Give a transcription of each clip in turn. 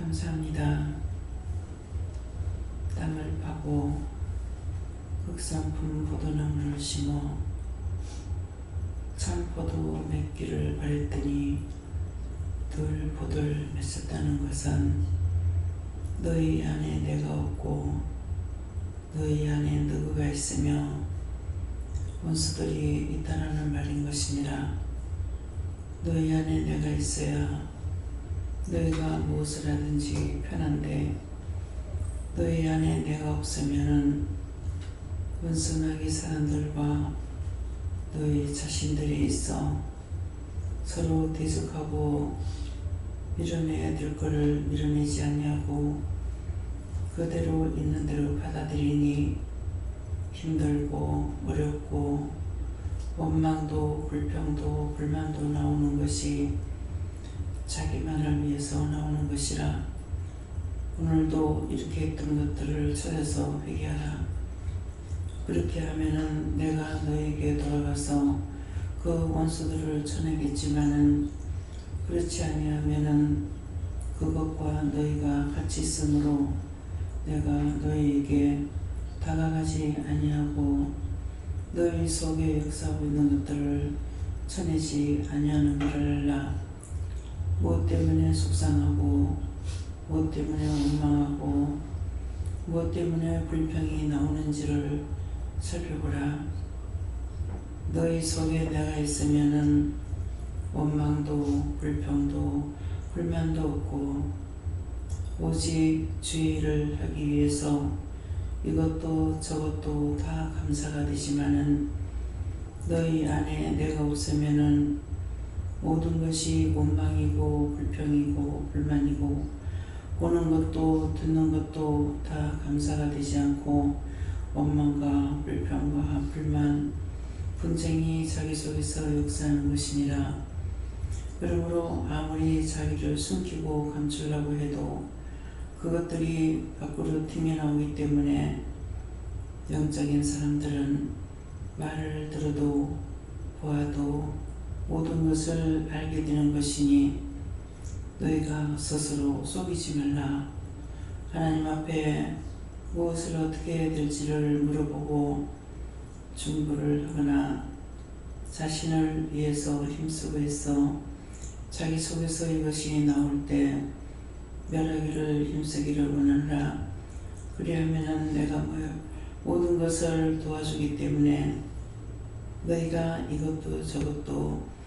감사합니다. 땅을 파고 극상품 포도나무를 심어 참포도 맺기를 바랬더니 덜보들 맺었다는 것은 너희 안에 내가 없고 너희 안에 너가 있으며 원수들이 있다는 말인 것이니라. 너희 안에 내가 있어야 너희가 무엇을 하든지 편한데 너희 안에 내가 없으면은 원수나기 사람들과 너희 자신들이 있어 서로 대적하고 밀어내야 될 것을 밀어내지 않냐고 그대로 있는 대로 받아들이니 힘들고 어렵고 원망도 불평도 불만도 나오는 것이 자기만을 위해서 나오는 것이라. 오늘도 이렇게 했던 것들을 찾아서 회개하라. 그렇게 하면은 내가 너에게 돌아가서 그 원수들을 쳐내겠지만은 그렇지 아니하면은 그것과 너희가 같이 있으므로 내가 너희에게 다가가지 아니하고 너희 속에 역사하고 있는 것들을 쳐내지 아니하는 것을 알라. 무엇 때문에 속상하고 무엇 때문에 원망하고 무엇 때문에 불평이 나오는지를 살펴보라. 너희 속에 내가 있으면은 원망도 불평도 불만도 없고 오직 주의를 하기 위해서 이것도 저것도 다 감사가 되지만은 너희 안에 내가 없으면은 모든 것이 원망이고 불평이고 불만이고 보는 것도 듣는 것도 다 감사가 되지 않고 원망과 불평과 불만 분쟁이 자기 속에서 역사하는 것이니라. 그러므로 아무리 자기를 숨기고 감추려고 해도 그것들이 밖으로 튀어나오기 때문에 영적인 사람들은 말을 들어도 보아도 모든 것을 알게 되는 것이니 너희가 스스로 속이지 말라. 하나님 앞에 무엇을 어떻게 해야 될지를 물어보고 중보를 하거나 자신을 위해서 힘쓰고 해서 자기 속에서 이것이 나올 때 멸하기를 힘쓰기를 원하라. 그리하면 내가 모든 것을 도와주기 때문에 너희가 이것도 저것도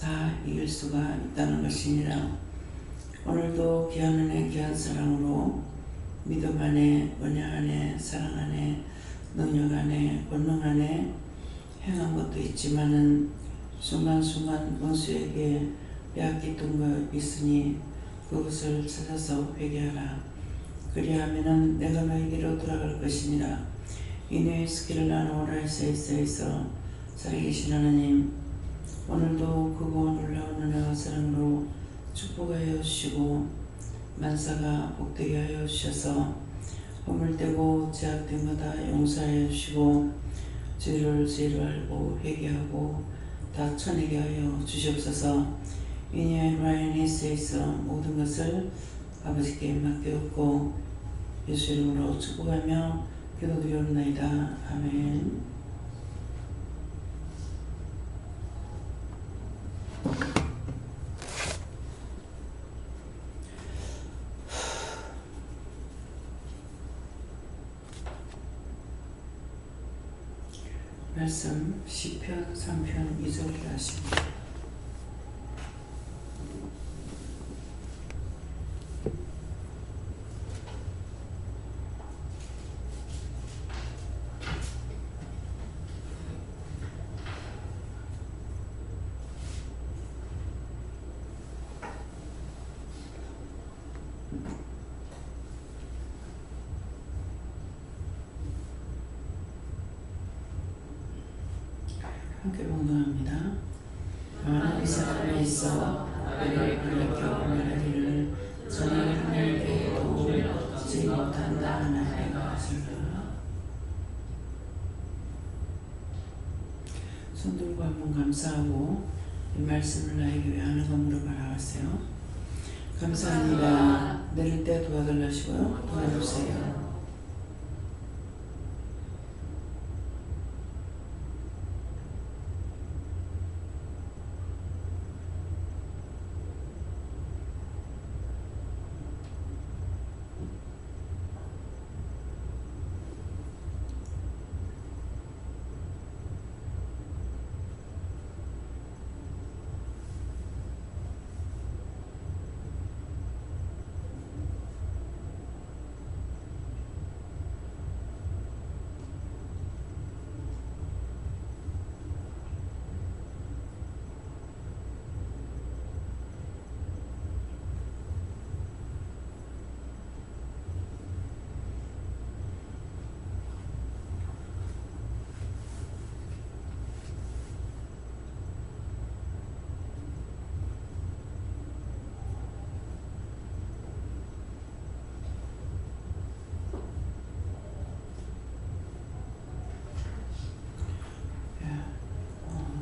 다 이길 수가 있다는 것이니라. 오늘도 귀한 은혜 귀한 사랑으로 믿음 안에 은혜 안에 사랑 안에 능력 안에 권능 안에 행한 것도 있지만은 순간순간 원수에게 빼앗겼던 것 있으니 그것을 찾아서 회개하라. 그리하면은 내가 너에게로 돌아갈 것이니라. 이내 스키를 나누어라 이사야서 살아계신 하나님, 오늘도 크고 놀라운 은혜와 사랑으로 축복하여 주시고 만사가 복되게 하여 주셔서 허물되고 제약된 거다 용서하여 주시고 죄를 알고 회개하고 다 쳐내게 하여 주시옵소서. 이니의 라이니스에서 모든 것을 아버지께 맡겨놓고 예수 이름으로 축복하며 기도드리옵나이다. 아멘. 말씀 시편 3편 2절을 하십니다. 함께 봉독합니다. 많은 사람에 있어 나를 불러켜 말하기를 전에 하나님께 도움을 얻지 못한다 나에가 하시라. 손들고 한번 감사하고 이 말씀을 나에게 왜 하는 거 물어봐라 하세요. 감사합니다. 내릴 때 도와달라시고요. 도와주세요.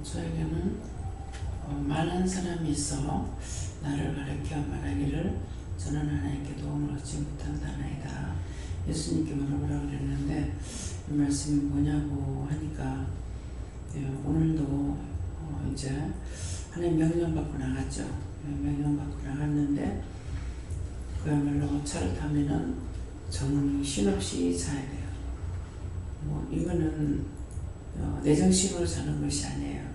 저에게는 많은 사람이 있어 나를 가르쳐 말하기를 저는 하나님께 도움을 얻지 못한다나이다. 예수님께 물어보라고 그랬는데 이 말씀이 뭐냐고 하니까 오늘도 이제 하나님 명령받고 나갔죠. 명령받고 나갔는데 그야말로 차를 타면은 정신없이 자야 돼요. 이거는 내 정신으로 자는 것이 아니에요.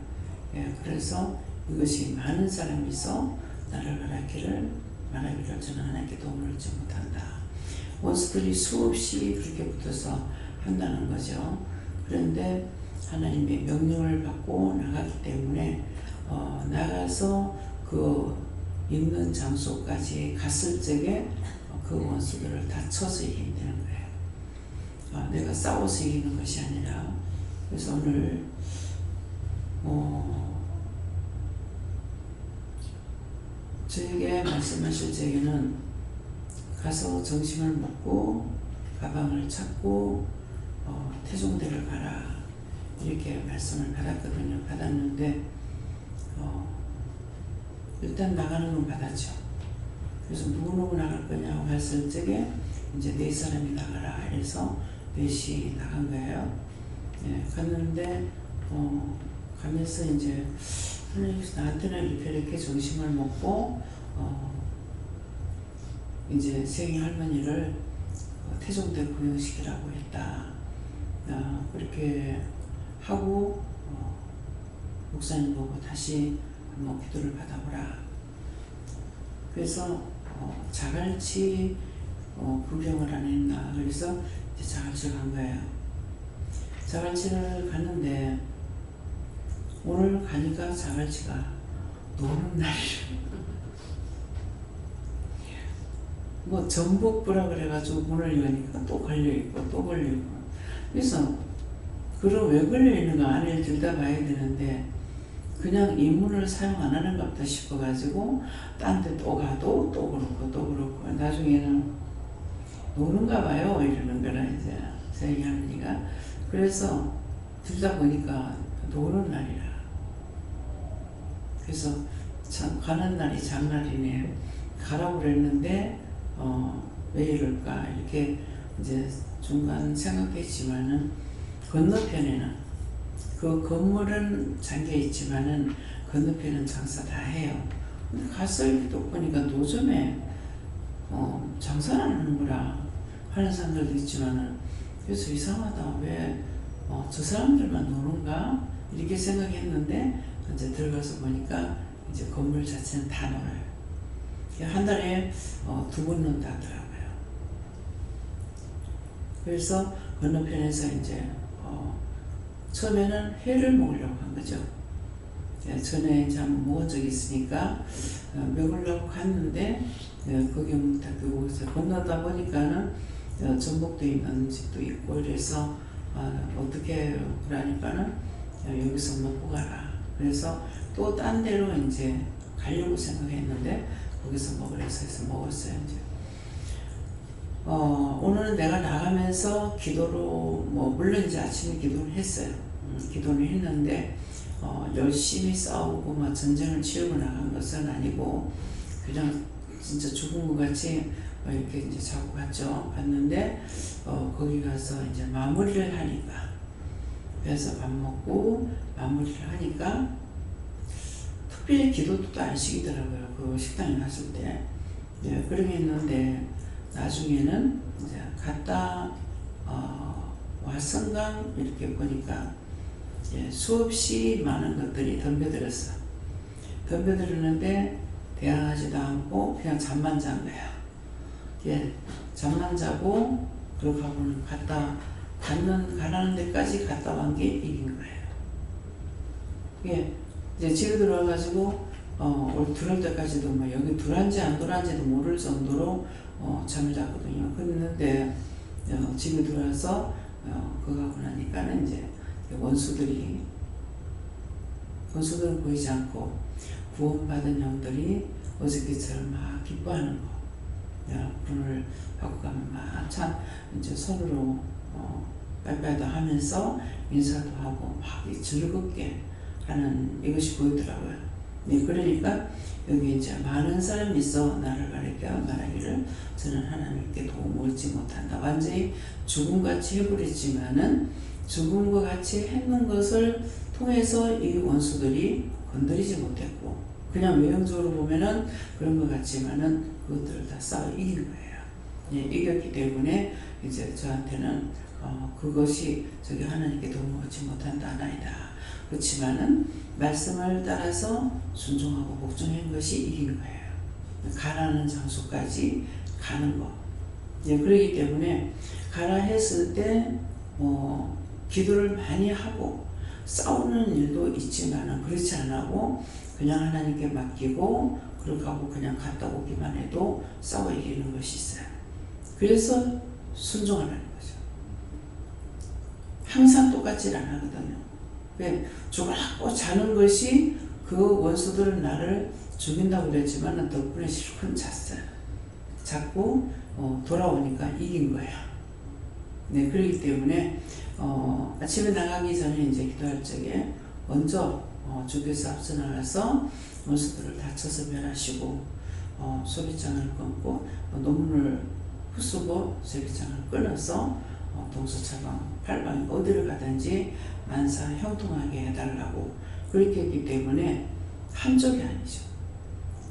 그래서 이것이 많은 사람이 있어 나를 말하기를 저는 하나님께 도움을 얻지 못한다. 원수들이 수없이 그렇게 붙어서 한다는 거죠. 그런데 하나님의 명령을 받고 나갔기 때문에 나가서 그 있는 장소까지 갔을 적에 그 원수들을 다 쳐서 이기면 되는 거예요. 내가 싸워서 이기는 것이 아니라. 그래서 오늘 저에게 말씀하실 적에는 가서 점심을 먹고 가방을 찾고 태종대를 가라 이렇게 말씀을 받았거든요. 받았는데 일단 나가는 건 받았죠. 그래서 누구 나갈 거냐고 했을 적에 이제 4사람이 나가라 해서 4시 나간 거예요. 갔는데 가면서 이제 하나님께서 나한테는 이렇게 점심을 먹고 이제 생이 할머니를 태종대 구형시키라고 했다. 그렇게 하고 목사님 보고 다시 한번 기도를 받아보라. 그래서 자갈치 구경을 안 했나. 그래서 이제 자갈치를 간 거예요. 자갈치를 갔는데 오늘 가니까 자갈치가 노는 날이에요. 전복부라 그래가지고 문을 여니까 또 걸려있고 또 걸리고. 그래서 그럼 왜 걸려있는가 안에 들여다봐야 되는데 그냥 이 문을 사용 안 하는가 보다 싶어가지고 딴 데 또 가도 또 그렇고 나중에는 노는가 봐요 이러는 거라 이제 저희 할머니가. 그래서 들여다보니까 노는 날이라. 그래서 참 가는 날이 장날이네. 가라고 그랬는데 왜 이럴까 이렇게 이제 중간 생각했지만은 건너편에는 그 건물은 잠겨 있지만은 건너편은 장사 다 해요. 근데 가서 이렇게 또 보니까 노점에 장사를 안 하는구나 하는 사람들도 있지만은 그래서 이상하다. 왜 저 사람들만 노는가 이렇게 생각했는데 이제 들어가서 보니까 이제 건물 자체는 다 놀아요. 한 달에 2번 논다 하더라고요. 그래서 건너편에서 이제 처음에는 회를 먹으려고 한 거죠. 전에 이제 한번 먹은 적이 있으니까 먹으려고 갔는데 거기 딱 거기서 건너다 보니까는 전복도 있는 집도 있고 그래서 어떻게 그러니까는 여기서 먹고 가라. 그래서 또 딴 데로 이제 가려고 생각했는데 거기서 먹으라 해서 먹었어요. 이제 오늘은 내가 나가면서 기도로 물론 이제 아침에 기도를 했어요. 기도를 했는데 열심히 싸우고 전쟁을 치르고 나간 것은 아니고 그냥 진짜 죽은 것 같이 이렇게 이제 자고 갔죠. 갔는데 거기 가서 이제 마무리를 하니까, 그래서 밥 먹고 마무리를 하니까 특별히 기도도 안 시키더라고요. 그 식당에 갔을 때. 예, 그러겠는데 나중에는 이제 갔다 왔선강 이렇게 보니까 예, 수없이 많은 것들이 덤벼들었어. 덤벼들었는데 대항하지도 않고 그냥 잠만 잔 거야. 예, 잠만 자고 그러고 하고는 가라는 데까지 갔다 온 게 이긴 거예요. 예, 이제 집에 들어와가지고 들어올 때까지도 뭐 여기 들어왔는지 안 들어왔는지도 모를 정도로 잠을 잤거든요. 그랬는데 집에 들어와서 그거 하고 나니까는 이제 원수들은 보이지 않고 구원받은 영들이 어저께처럼 막 기뻐하는 거. 불을 받고 가면 막 참 이제 서로 빠이빠이도 하면서 인사도 하고 막 즐겁게 하는 이것이 보이더라고요. 네, 그러니까 여기 이제 많은 사람이 있어 나를 가리켜 말하기를 저는 하나님께 도움을 얻지 못한다. 완전히 죽음같이 해버렸지만은 죽음과 같이 했는 것을 통해서 이 원수들이 건드리지 못했고, 그냥 외형적으로 보면은 그런 것 같지만은 그것들을 다 싸워 이긴 거예요. 예, 이겼기 때문에 이제 저한테는 그것이 저기 하나님께 도움을 얻지 못한다 나이다. 그렇지만은 말씀을 따라서 순종하고 복종한 것이 이긴 거예요. 가라는 장소까지 가는 거. 예, 그렇기 때문에 가라 했을 때 기도를 많이 하고 싸우는 일도 있지만은 그렇지 않고 그냥 하나님께 맡기고 그렇게 하고 그냥 갔다 오기만 해도 싸워 이기는 것이 있어요. 그래서 순종하라는 거죠. 항상 똑같지 않거든요. 왜? 죽으라고 자는 것이 그 원수들은 나를 죽인다고 그랬지만 덕분에 실컷 잤어요. 자꾸 돌아오니까 이긴 거예요. 네, 그렇기 때문에 아침에 나가기 전에 이제 기도할 적에 먼저 주께서 앞서 나가서 원수들을 다쳐서 멸하시고 소비장을 끊고 논문을 부수고 소비장을 끊어서 동서차방 팔방이 어디를 가든지 만사 형통하게 해달라고 그렇게 했기 때문에 한쪽이 아니죠.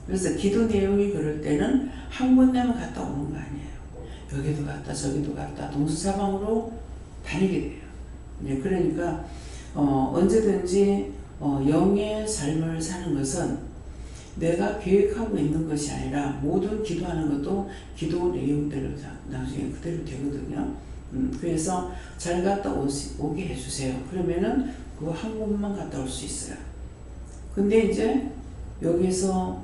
그래서 기도 내용이 그럴 때는 한 군데만 갔다 오는 거 아니에요. 여기도 갔다 저기도 갔다 동서사방으로 다니게 돼요. 네, 그러니까 언제든지 영의 삶을 사는 것은 내가 계획하고 있는 것이 아니라 모든 기도하는 것도 기도 내용대로 나중에 그대로 되거든요. 그래서 잘 갔다 오게 해주세요. 그러면은 그거 한 곳만 갔다 올 수 있어요. 근데 이제 여기서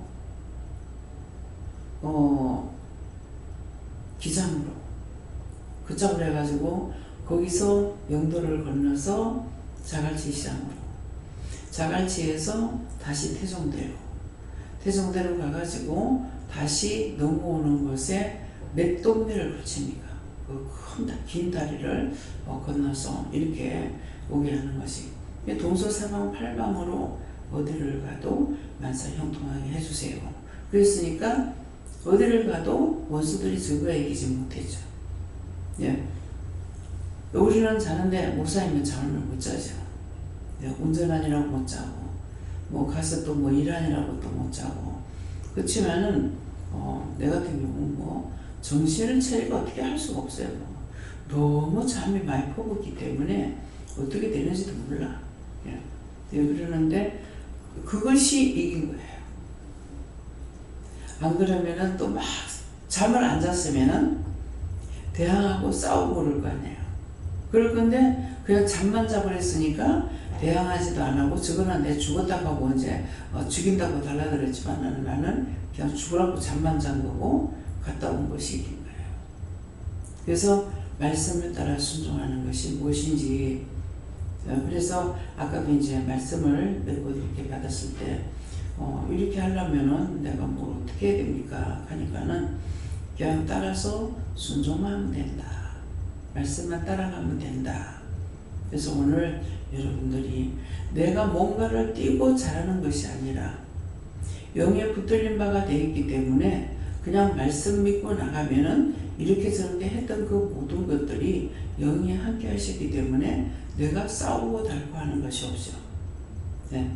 기장으로 그쪽으로 해가지고 거기서 영도를 건너서 자갈치 시장으로, 자갈치에서 다시 태종대로 가가지고 다시 넘어오는 곳에 몇 동네를 거칩니까? 그 긴 다리를 건너서 이렇게 오게 하는 것이 동서사방 팔방으로 어디를 가도 만사 형통하게 해주세요. 그랬으니까 어디를 가도 원수들이 즐거워 이기지 못했죠. 예. 우리는 자는데 목사님은 잠을 못 자죠. 예. 운전하느라고 못 자고 뭐 가서 또 뭐 일하느라고 또 못 자고. 그렇지만은 내 같은 경우는 뭐 정신을 차리고 어떻게 할 수가 없어요. 너무 잠이 많이 퍼붓기 때문에 어떻게 되는지도 몰라. 예. 그러는데 그것이 이긴 거예요. 안 그러면은 또 막 잠을 안 잤으면은 대항하고 싸우고 그럴 거 아니에요. 그럴 건데 그냥 잠만 자버렸으니까 대항하지도 안 하고 저거는 내 죽었다고 하고 이제 죽인다고 달라들었지만 나는 그냥 죽으라고 잠만 잔 거고 갔다 온 것이 이긴 거예요. 그래서 말씀을 따라 순종하는 것이 무엇인지, 그래서 아까도 이제 말씀을 몇 번 이렇게 받았을 때 이렇게 하려면은 내가 뭘 어떻게 해야 됩니까? 하니까는 그냥 따라서 순종만 하면 된다. 말씀만 따라가면 된다. 그래서 오늘 여러분들이 내가 뭔가를 띄고 잘하는 것이 아니라 영에 붙들린 바가 되어 있기 때문에 그냥 말씀 믿고 나가면은 이렇게 저렇게 했던 그 모든 것들이 영이 함께 하시기 때문에 내가 싸우고 달고 하는 것이 없죠. 네.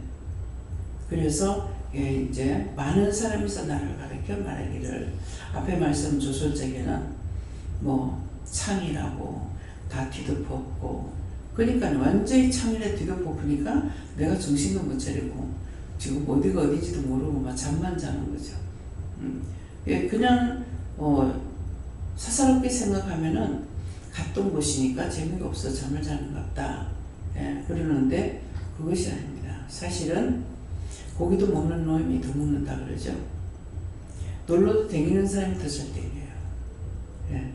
그래서 이제 많은 사람에서 나를 가르쳐 말하기를, 앞에 말씀 조솔적에는 뭐 창이라고 다 뒤덮었고, 그러니까 완전히 창이라 뒤덮어보니까 내가 정신도 못 차리고 지금 어디가 어디지도 모르고 막 잠만 자는 거죠. 그냥 사사롭게 생각하면은 갔던 곳이니까 재미가 없어 잠을 자는 것 같다. 그러는데 그것이 아닙니다. 사실은 고기도 먹는 놈이 더 먹는다 그러죠. 놀러도 다니는 사람이 더 잘 다녀요.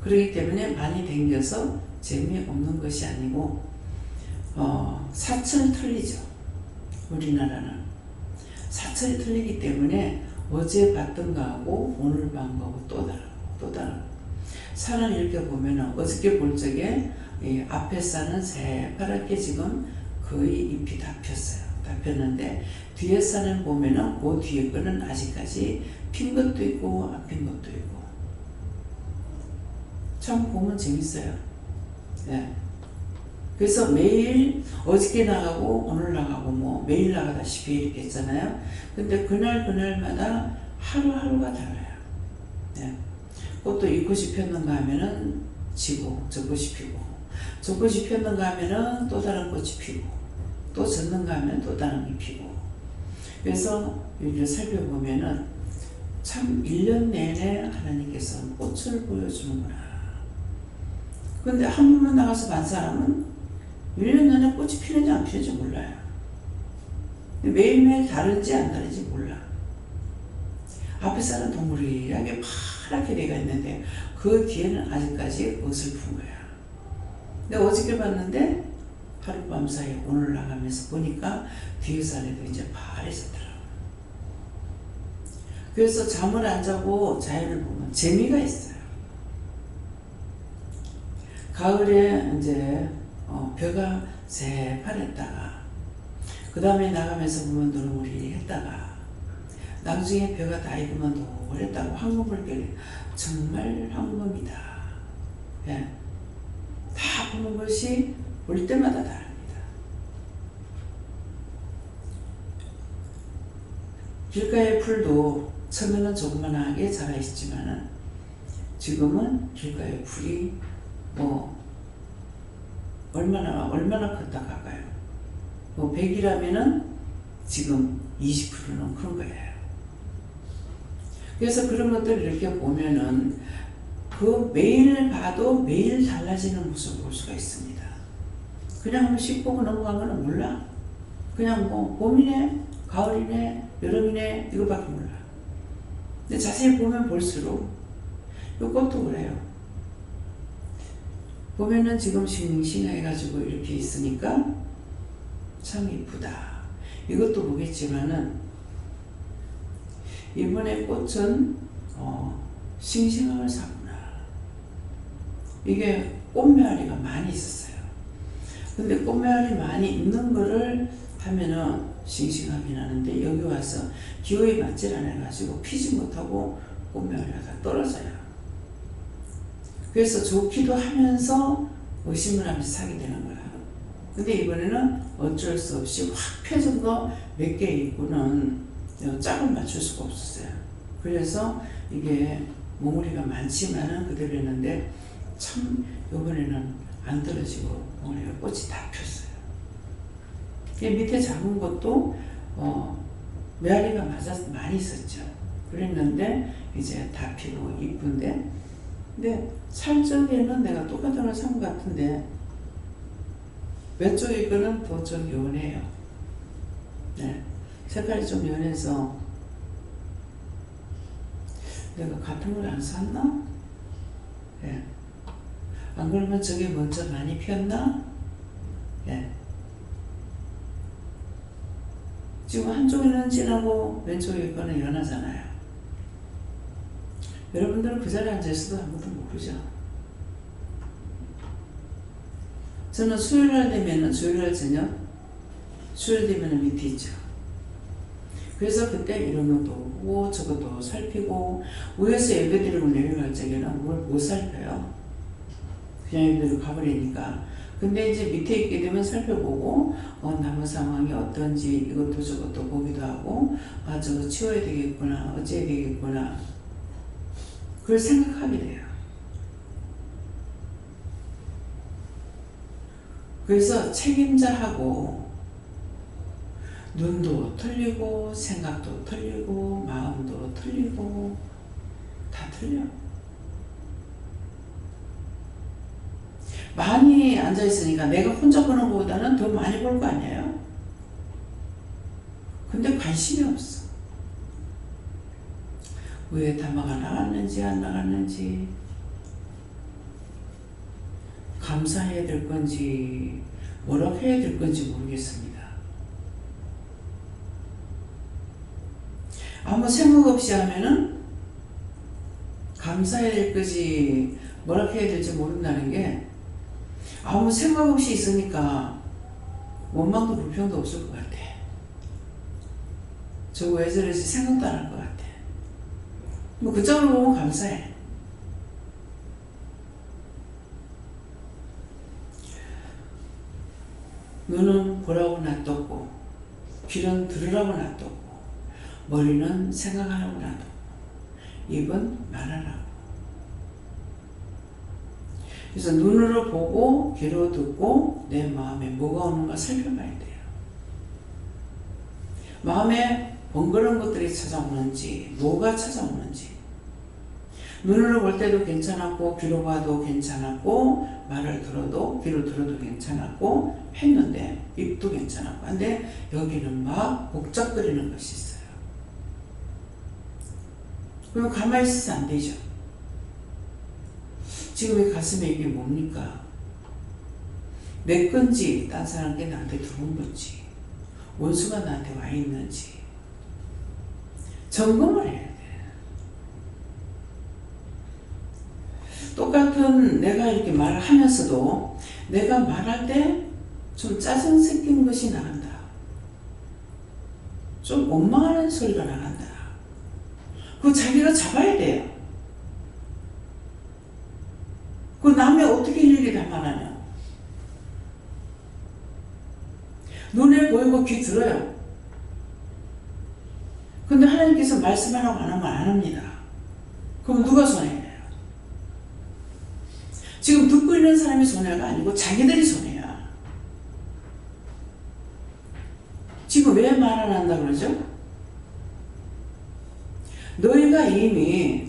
그렇기 때문에 많이 다녀서 재미없는 것이 아니고 사철 틀리죠. 우리나라는 사철이 틀리기 때문에 어제 봤던 거하고 오늘 본 거하고 또 다르고 산을 이렇게 보면은 어저께 볼 적에 이 앞에 산은 새파랗게 지금 거의 잎이 다 폈어요. 다 폈는데 뒤에 산을 보면은 그 뒤에 거는 아직까지 핀 것도 있고 안 핀 것도 있고 참 보면 재밌어요. 그래서 매일 어저께 나가고 오늘 나가고 뭐 매일 나가다시피 이렇게 했잖아요. 근데 그날마다 하루하루가 달라요. 꽃도 이 꽃이 폈는가 하면은 지고 저 꽃이 피고, 저 꽃이 폈는가 하면은 또 다른 꽃이 피고, 또 졌는가 하면 또 다른 게 피고. 그래서 이렇게 살펴보면은 참 1년 내내 하나님께서 꽃을 보여주는구나. 근데 한 번만 나가서 반 사람은 1년 내내 꽃이 피는지 안 피는지 몰라요. 매일매일 다른지 안 다른지 몰라. 앞에 사는 동그랗게 파랗게 내가 있는데 그 뒤에는 아직까지 어설픈 거야. 내가 어저께 봤는데 하룻밤 사이에 오늘 나가면서 보니까 뒤에 산에도 이제 파래졌더라고. 그래서 잠을 안 자고 자연을 보면 재미가 있어요. 가을에 이제 벼가 새파랬다가 그 다음에 나가면서 보면 노르무리 했다가 나중에 벼가 다 익으면 노랬다고 황금물결이 정말 황금이다. 다 보는 것이 볼 때마다 다릅니다. 길가의 풀도 처음에는 조그만하게 자라 있지만은 지금은 길가의 풀이 뭐 얼마나 컸다 가요. 뭐 100이라면은 지금 20%는 큰 거예요. 그래서 그런 것들을 이렇게 보면은 그 매일 봐도 매일 달라지는 모습을 볼 수가 있습니다. 그냥 한번 씩 보고 넘어간 거는 몰라. 그냥 뭐 봄이네, 가을이네, 여름이네 이거밖에 몰라. 근데 자세히 보면 볼수록 이것도 그래요. 보면은 지금 싱싱해가지고 이렇게 있으니까 참 이쁘다. 이것도 보겠지만은 이번에 꽃은 싱싱함을 샀구나. 이게 꽃매화리가 많이 있었어요. 근데 꽃매화리 많이 있는 거를 하면은 싱싱하긴 하는데 여기 와서 기호에 맞질 않아가지고 피지 못하고 꽃매화리가 다 떨어져요. 그래서 좋기도 하면서 의심을 하면서 사게 되는 거야. 근데 이번에는 어쩔 수 없이 확 펴진 거 몇 개 있고는 짝을 맞출 수가 없었어요. 그래서 이게 몽우리가 많지만은 그대로 했는데 참 이번에는 안 떨어지고 몽우리가 꽃이 다 폈어요. 밑에 작은 것도 메아리가 맞아서 많이 있었죠. 그랬는데 이제 다 피고 이쁜데, 근데 살적에는 내가 똑같은 걸 산 것 같은데 왼쪽에 거는 더 좀 연해요. 색깔이 좀 연해서 내가 같은 걸 안 샀나? 안 그러면 저게 먼저 많이 폈나? 지금 한쪽에는 진하고 왼쪽에 거는 연하잖아요. 여러분들은 그 자리에 앉아있어도 아무도 모르죠. 저는 수요일날 되면은, 수요일날 저녁, 수요일 되면은 밑에 있죠. 그래서 그때 이런 것도 보고 저것도 살피고 위에서 예배드리고 내려갈 적에는 뭘 못 살펴요. 그냥 예배드리고 가버리니까. 근데 이제 밑에 있게 되면 살펴보고 나무 상황이 어떤지 이것도 저것도 보기도 하고 저거 치워야 되겠구나 어째야 되겠구나 그걸 생각하게 돼요. 그래서 책임자하고 눈도 틀리고 생각도 틀리고 마음도 틀리고 다 틀려. 많이 앉아있으니까 내가 혼자 보는 것보다는 더 많이 볼 거 아니에요? 근데 관심이 없어. 왜 담화가 나갔는지 안 나갔는지 감사해야 될 건지 뭐라고 해야 될 건지 모르겠습니다. 아무 생각 없이 하면은 감사해야 될 거지 뭐라고 해야 될지 모른다는 게 아무 생각 없이 있으니까 원망도 불평도 없을 것 같아. 저거 왜 저러지 생각도 안 할 것 같아. 뭐 그쪽으로 보면 감사해. 눈은 보라고 놔뒀고 귀는 들으라고 놔뒀고 머리는 생각하라고 놔뒀고 입은 말하라고. 그래서 눈으로 보고 귀로 듣고 내 마음에 뭐가 오는가 살펴봐야 돼요. 마음에 번거로운 것들이 찾아오는지 뭐가 찾아오는지 눈으로 볼 때도 괜찮았고 귀로 봐도 괜찮았고 말을 들어도 귀로 들어도 괜찮았고 했는데 입도 괜찮았고 근데 여기는 막 복잡거리는 것이 있어요. 그럼 가만히 있어서 안 되죠. 지금 이 가슴에 이게 뭡니까? 내 건지 딴 사람께 나한테 들어온 건지 원수가 나한테 와 있는지 점검을 해야 돼. 똑같은 내가 이렇게 말을 하면서도 내가 말할 때 좀 짜증 섞인 것이 나간다. 좀 원망하는 소리가 나간다. 그거 자기가 잡아야 돼요. 그 남의 어떻게 일일이 다 말하냐. 눈에 보이고 귀 들어요. 근데 하나님께서 말씀하라고 안 하면 안 합니다. 그럼 누가 손해예요? 지금 듣고 있는 사람이 손해가 아니고 자기들이 손해야. 지금 왜 말 안 한다 그러죠? 너희가 이미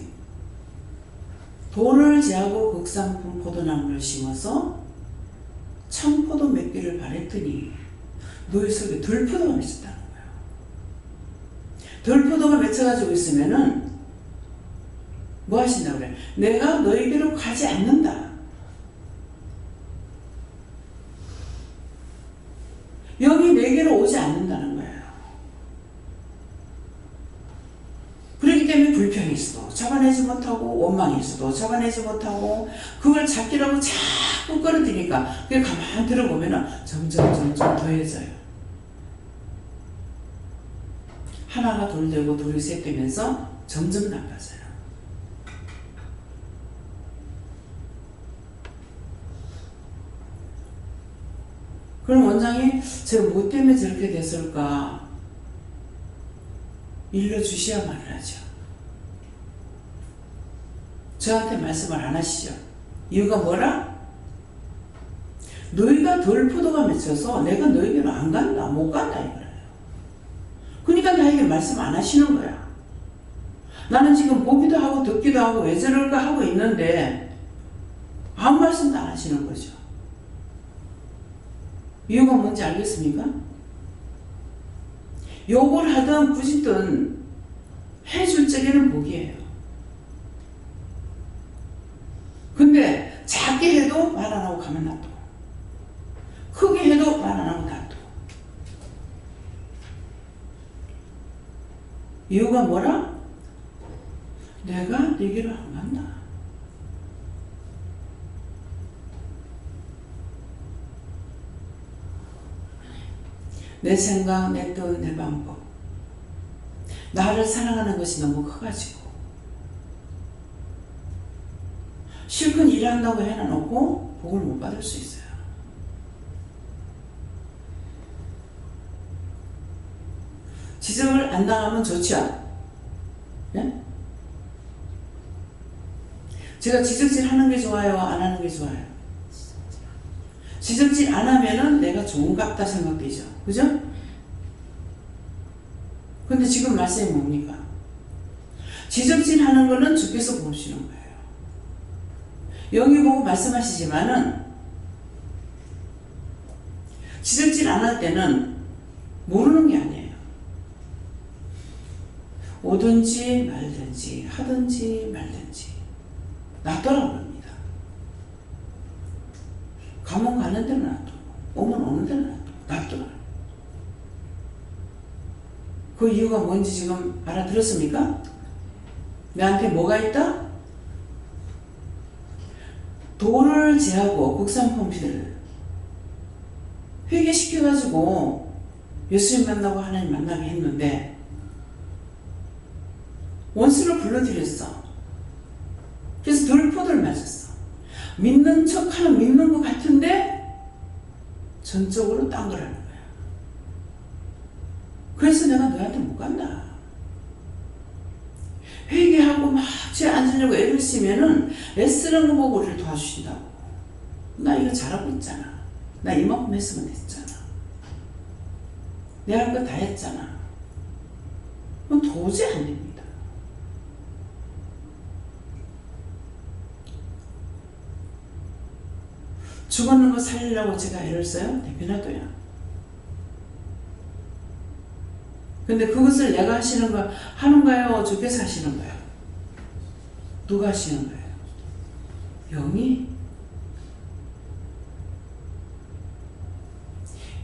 돌을 제하고 극상품 포도나무를 심어서 청포도 맺기를 바랬더니 너희 속에 들포도가 맺혔다는 거예요. 들포도가 맺혀가지고 있으면은 뭐 하신다고 그래? 내가 너희에게로 가지 않는다. 여기 내게로 오지 않는다는 거예요. 그렇기 때문에 불평이 있어도 잡아내지 못하고 원망이 있어도 잡아내지 못하고 그걸 잡기라고 자꾸 끌어들이니까 그걸 가만히 들어보면 점점 더해져요. 하나가 둘 되고 둘이 셋 되면서 점점 나빠져요. 그럼 원장이 제가 뭐 때문에 저렇게 됐을까 일러주셔야만 하죠. 저한테 말씀을 안 하시죠. 이유가 뭐라? 너희가 덜 포도가 맺혀서 내가 너희에게로 안 간다 못 간다 이거예요. 그러니까 나에게 말씀 안 하시는 거야. 나는 지금 보기도 하고 듣기도 하고 왜 저럴까 하고 있는데 아무 말씀도 안 하시는 거죠. 이유가 뭔지 알겠습니까? 욕을 하든 부짖든 해줄 적에는 복이에요. 근데 작게 해도 말 안 하고 가만 놔둬. 크게 해도 말 안 하고 놔둬. 이유가 뭐라? 내가 네게로 안 간다. 내 생각, 내 뜻, 내 방법 나를 사랑하는 것이 너무 커가지고 실컷 일한다고 해놔놓고 복을 못 받을 수 있어요. 지적을 안 당하면 좋죠. 네? 제가 지적질 하는 게 좋아요? 안 하는 게 좋아요? 지적질 안 하면은 내가 좋은갑다 생각되죠. 그죠? 근데 지금 말씀이 뭡니까? 지적질 하는 거는 주께서 보시는 거예요. 여기 보고 말씀하시지만은 지적질 안 할 때는 모르는 게 아니에요. 오든지 말든지 하든지 말든지 놔둬라고 합니다. 가면 가는 대로 놔둬, 오면 오는 대로 놔둬. 그 이유가 뭔지 지금 알아들었습니까? 내한테 뭐가 있다? 도를 제하고 국산품들을 회개시켜가지고 예수님 만나고 하나님 만나게 했는데 원수를 불러들였어. 그래서 들포들 맞았어. 믿는 척하는 믿는 것 같은데 전적으로 딴 거라는 거야. 그래서 내가 너한테 못 간다. 회개하고 막 죄 안 지려고 애를 쓰면은 애쓰는 거 보고 우리를 도와주신다고. 나 이거 잘하고 있잖아. 나 이만큼 했으면 됐잖아. 내가 할 거 다 했잖아. 그건 도저히 안 됩니다. 죽었는 거 살리려고 제가 애를 써요? 대변하도요. 근데 그것을 내가 하는 거예요? 주께서 하시는 거예요? 누가 하시는 거예요? 영이?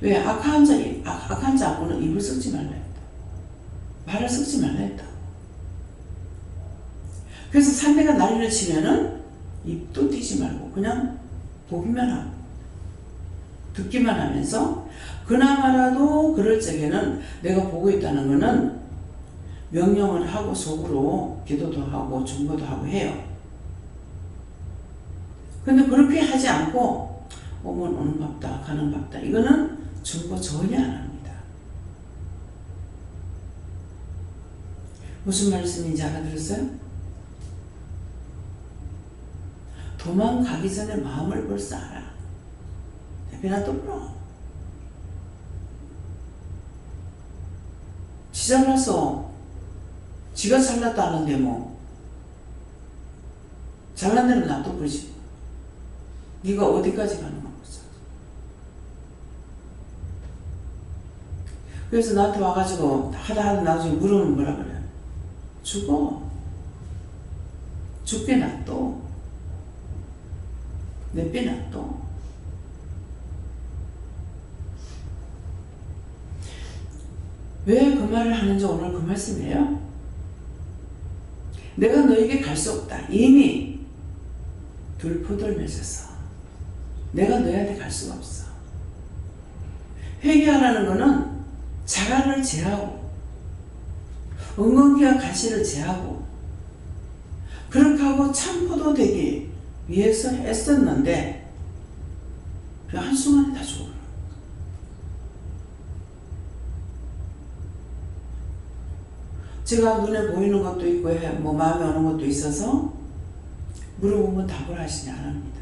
왜? 악한 자하고는 입을 섞지 말라 했다. 말을 섞지 말라 했다. 그래서 상대가 난리를 치면은 입도 띄지 말고 그냥 보기만 하고 듣기만 하면서 그나마라도 그럴 적에는 내가 보고 있다는 것은 명령을 하고 속으로 기도도 하고 중보도 하고 해요. 근데 그렇게 하지 않고 오면 오는 밥다 가는 밥다 이거는 중보 전혀 안 합니다. 무슨 말씀인지 알아들었어요? 도망가기 전에 마음을 벌써 알아. 대변아 또 불어. 지 잘나서 지가 잘났다는데 뭐 잘난 대로 놔둬 버리지. 네가 어디까지 가는 거야. 그래서 나한테 와가지고 하다 나중에 물으면 뭐라 그래? 죽어. 죽게 놔둬. 내빼 놔둬. 왜 그 말을 하는지 오늘 그 말씀이에요. 내가 너에게 갈 수 없다. 이미 들포들 맺었어. 내가 너희한테 갈 수가 없어. 회개하라는 거는 자간을 제하고 엉겅퀴와 가시를 제하고 그렇게 하고 참포도 되기 위해서 애썼는데 그 한순간에 다 죽어요. 제가 눈에 보이는 것도 있고 뭐 마음에 오는 것도 있어서 물어보면 답을 하시지 않습니다.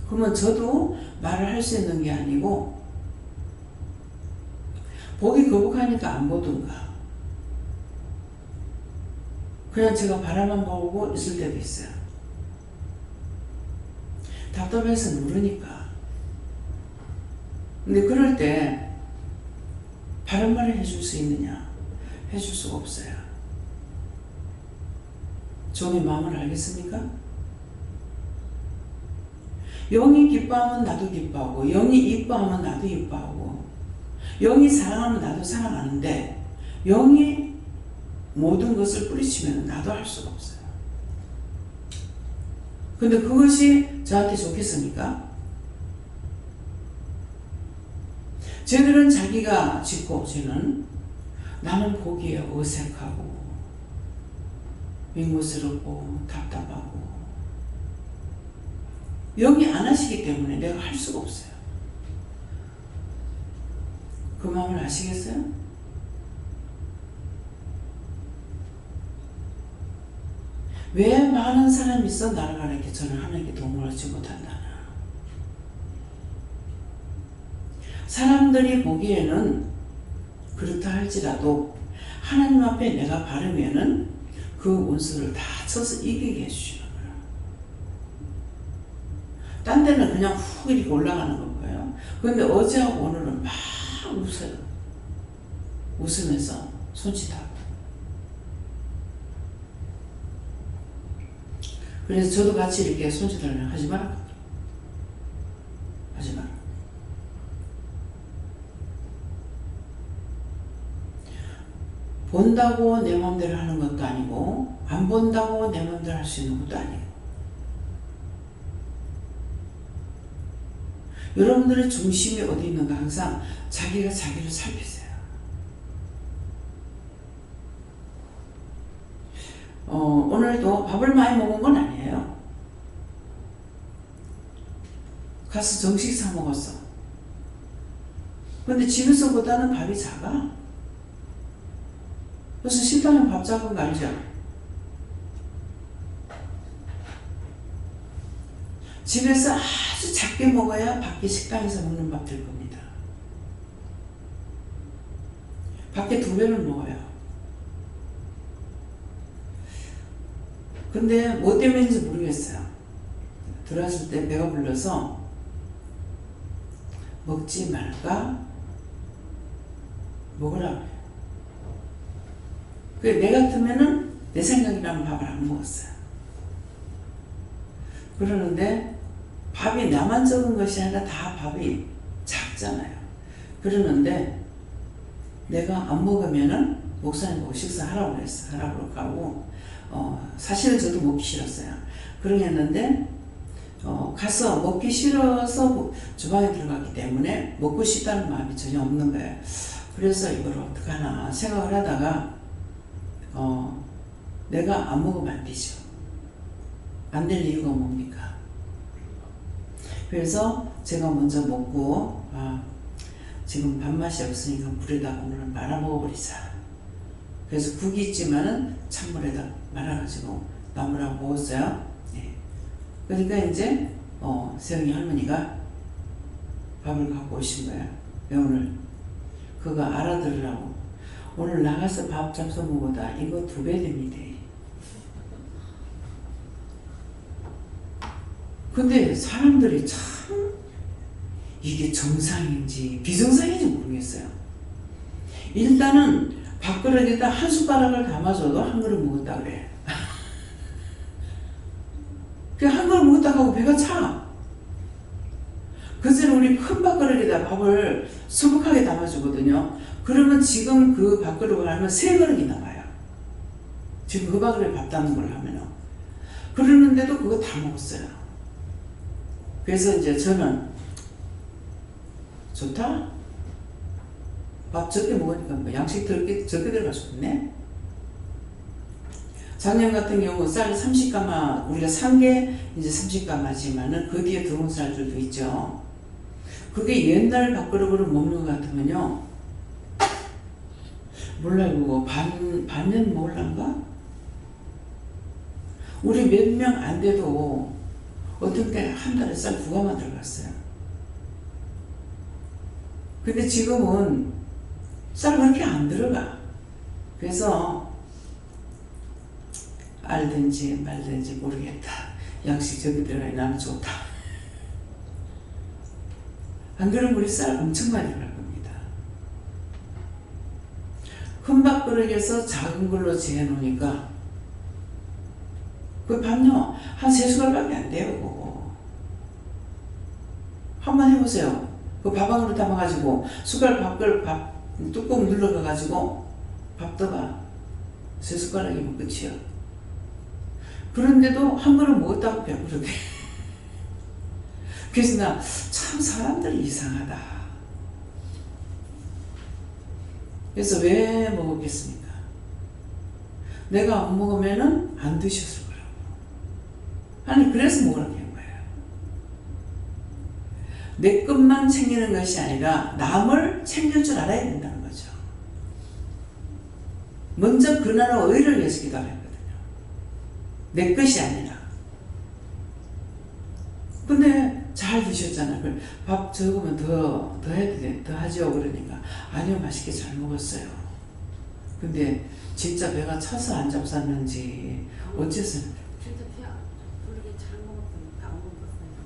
그러면 저도 말을 할 수 있는 게 아니고 보기 거북하니까 안 보든가 그냥 제가 바라만 보고 있을 때도 있어요. 답답해서 모르니까. 근데 그럴 때 바른 말을 해줄 수 있느냐? 해줄 수가 없어요. 종의 마음을 알겠습니까? 영이 기뻐하면 나도 기뻐하고 영이 이뻐하면 나도 이뻐하고 영이 사랑하면 나도 사랑하는데 영이 모든 것을 뿌리치면 나도 할 수가 없어요. 근데 그것이 저한테 좋겠습니까? 쟤들은 자기가 짓고 쟤는 나는 보기에 어색하고 민망스럽고 답답하고 영이 안 하시기 때문에 내가 할 수가 없어요. 그 마음을 아시겠어요? 왜 많은 사람이 있어 날아가는게 저는 하나님께 도움을 얻지 못한다. 사람들이 보기에는 그렇다 할지라도 하나님 앞에 내가 바르면은 그 원수를 다 쳐서 이기게 해주시는 거예요. 딴 데는 그냥 훅 이렇게 올라가는 거예요. 그런데 어제하고 오늘은 막 웃어요. 웃으면서 손짓하고. 그래서 저도 같이 이렇게 손짓을 하지 마라. 하지 마라. 본다고 내 마음대로 하는 것도 아니고 안 본다고 내 마음대로 할 수 있는 것도 아니고 여러분들의 중심이 어디 있는가 항상 자기가 자기를 살피세요. 오늘도 밥을 많이 먹은 건 아니에요. 가서 정식 사 먹었어. 근데 집에서보다는 밥이 작아. 그래서 식당에 밥 작은 거 알죠? 집에서 아주 작게 먹어야 밖에 식당에서 먹는 밥 될 겁니다. 밖에 2배는 먹어요. 근데 뭐 때문인지 모르겠어요. 들어왔을 때 배가 불러서 먹지 말까? 먹으라고 해요. 내 같으면은 내 생각이라면 밥을 안 먹었어요. 그러는데 밥이 나만 적은 것이 아니라 다 밥이 작잖아요. 그러는데 내가 안 먹으면은 목사님 보고 식사하라고 그랬어. 하라고 하고 사실은 저도 먹기 싫었어요. 그러겠는데 가서 먹기 싫어서 주방에 들어갔기 때문에 먹고 싶다는 마음이 전혀 없는 거예요. 그래서 이걸 어떡하나 생각을 하다가 내가 안 먹으면 안 되죠. 안 될 이유가 뭡니까? 그래서 제가 먼저 먹고 지금 밥맛이 없으니까 물에다가 오늘은 말아 먹어버리자. 그래서 국이 있지만은 찬물에다 말아가지고 나무라고 먹었어요. 네. 그러니까 이제 세영이 할머니가 밥을 갖고 오신 거야. 오늘 그거 알아들으라고. 오늘 나가서 밥 잡숴 먹어다 이거 2배 됩니다. 근데 사람들이 참 이게 정상인지 비정상인지 모르겠어요. 일단은 밥그릇에다 한 숟가락을 담아줘도 한 그릇 먹었다 그래. 한 그릇 먹었다고 하고 배가 차. 그전에 우리 큰 밥그릇에다 밥을 수북하게 담아주거든요. 그러면 지금 그 밥그릇을 하면 3그릇이 나와요. 지금 그 밥그릇에 밥 담는 걸 하면은. 그러는데도 그거 다 먹었어요. 그래서 이제 저는 좋다? 밥 적게 먹으니까 뭐 양식 적게 들어가서 좋네? 작년 같은 경우 쌀 30가마, 우리가 산 게 이제 30가마지만은 그 뒤에 들어온 쌀들도 있죠. 그게 옛날 밥그릇으로 먹는 것 같으면요. 몰라요, 그거. 반년 먹을란가? 우리 몇 명 안 돼도 어떤 때 한 달에 쌀 2가마 들어갔어요. 근데 지금은 쌀 그렇게 안 들어가. 그래서 알든지 말든지 모르겠다. 양식 저기 들어가니 나는 좋다. 안 그러면 우리 쌀 엄청 많이 들어갈 겁니다. 큰 밥그릇에서 작은 걸로 재놓으니까 그 밥요 한 3숟갈밖에 안 돼요. 그거. 한번 해보세요. 그 밥 안으로 담아가지고 숟갈 밥그릇 밥 뚜껑 눌러가가지고 밥 떠봐. 3숟가락이면 끝이요. 그런데도 한 그릇 먹었다고 배부르대. 그래서 나 참 사람들이 이상하다. 그래서 왜 먹었겠습니까? 내가 안 먹으면은 안 드셨을 거라고. 아니, 그래서 먹으라고 한 거예요. 내 것만 챙기는 것이 아니라 남을 챙길 줄 알아야 된다는 거죠. 먼저 그 나라 의를 위해서 기도하거든요. 내 것이 아니라. 근데 잘 드셨잖아요. 밥 적으면 더 해도 돼, 더 하죠. 그러니까 아니요, 맛있게 잘 먹었어요. 근데 진짜 배가 차서 안 잡쌌는지 어째서 진짜 배 부르게 잘 먹었더니 안 먹었어요.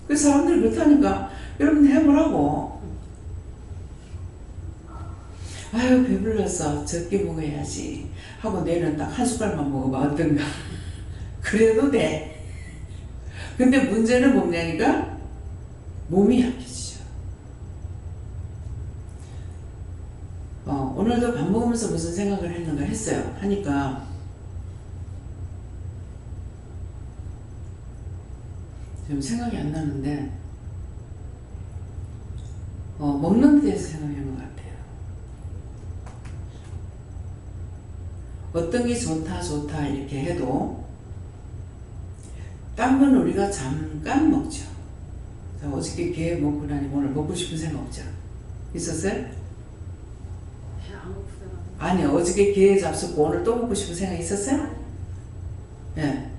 그 사람들이 그렇다니까. 여러분 해보라고. 아유, 배불러서 적게 먹어야지 하고 내일은 딱 한 숟갈만 먹어봐 어떤가. 그래도 돼. 근데 문제는 뭐냐니까 몸이 약해지죠. 오늘도 밥 먹으면서 무슨 생각을 했는가 했어요. 하니까 지금 생각이 안 나는데 먹는 데 대해서 생각해 본 것 같아요. 어떤 게 좋다 이렇게 해도 딴 건 우리가 잠깐 먹죠. 어저께 게 먹고 나니 오늘 먹고 싶은 생각 없죠? 있었어요? 배 안 고프더라고요. 아니, 어저께 게 잡수고 오늘 또 먹고 싶은 생각 있었어요? 예.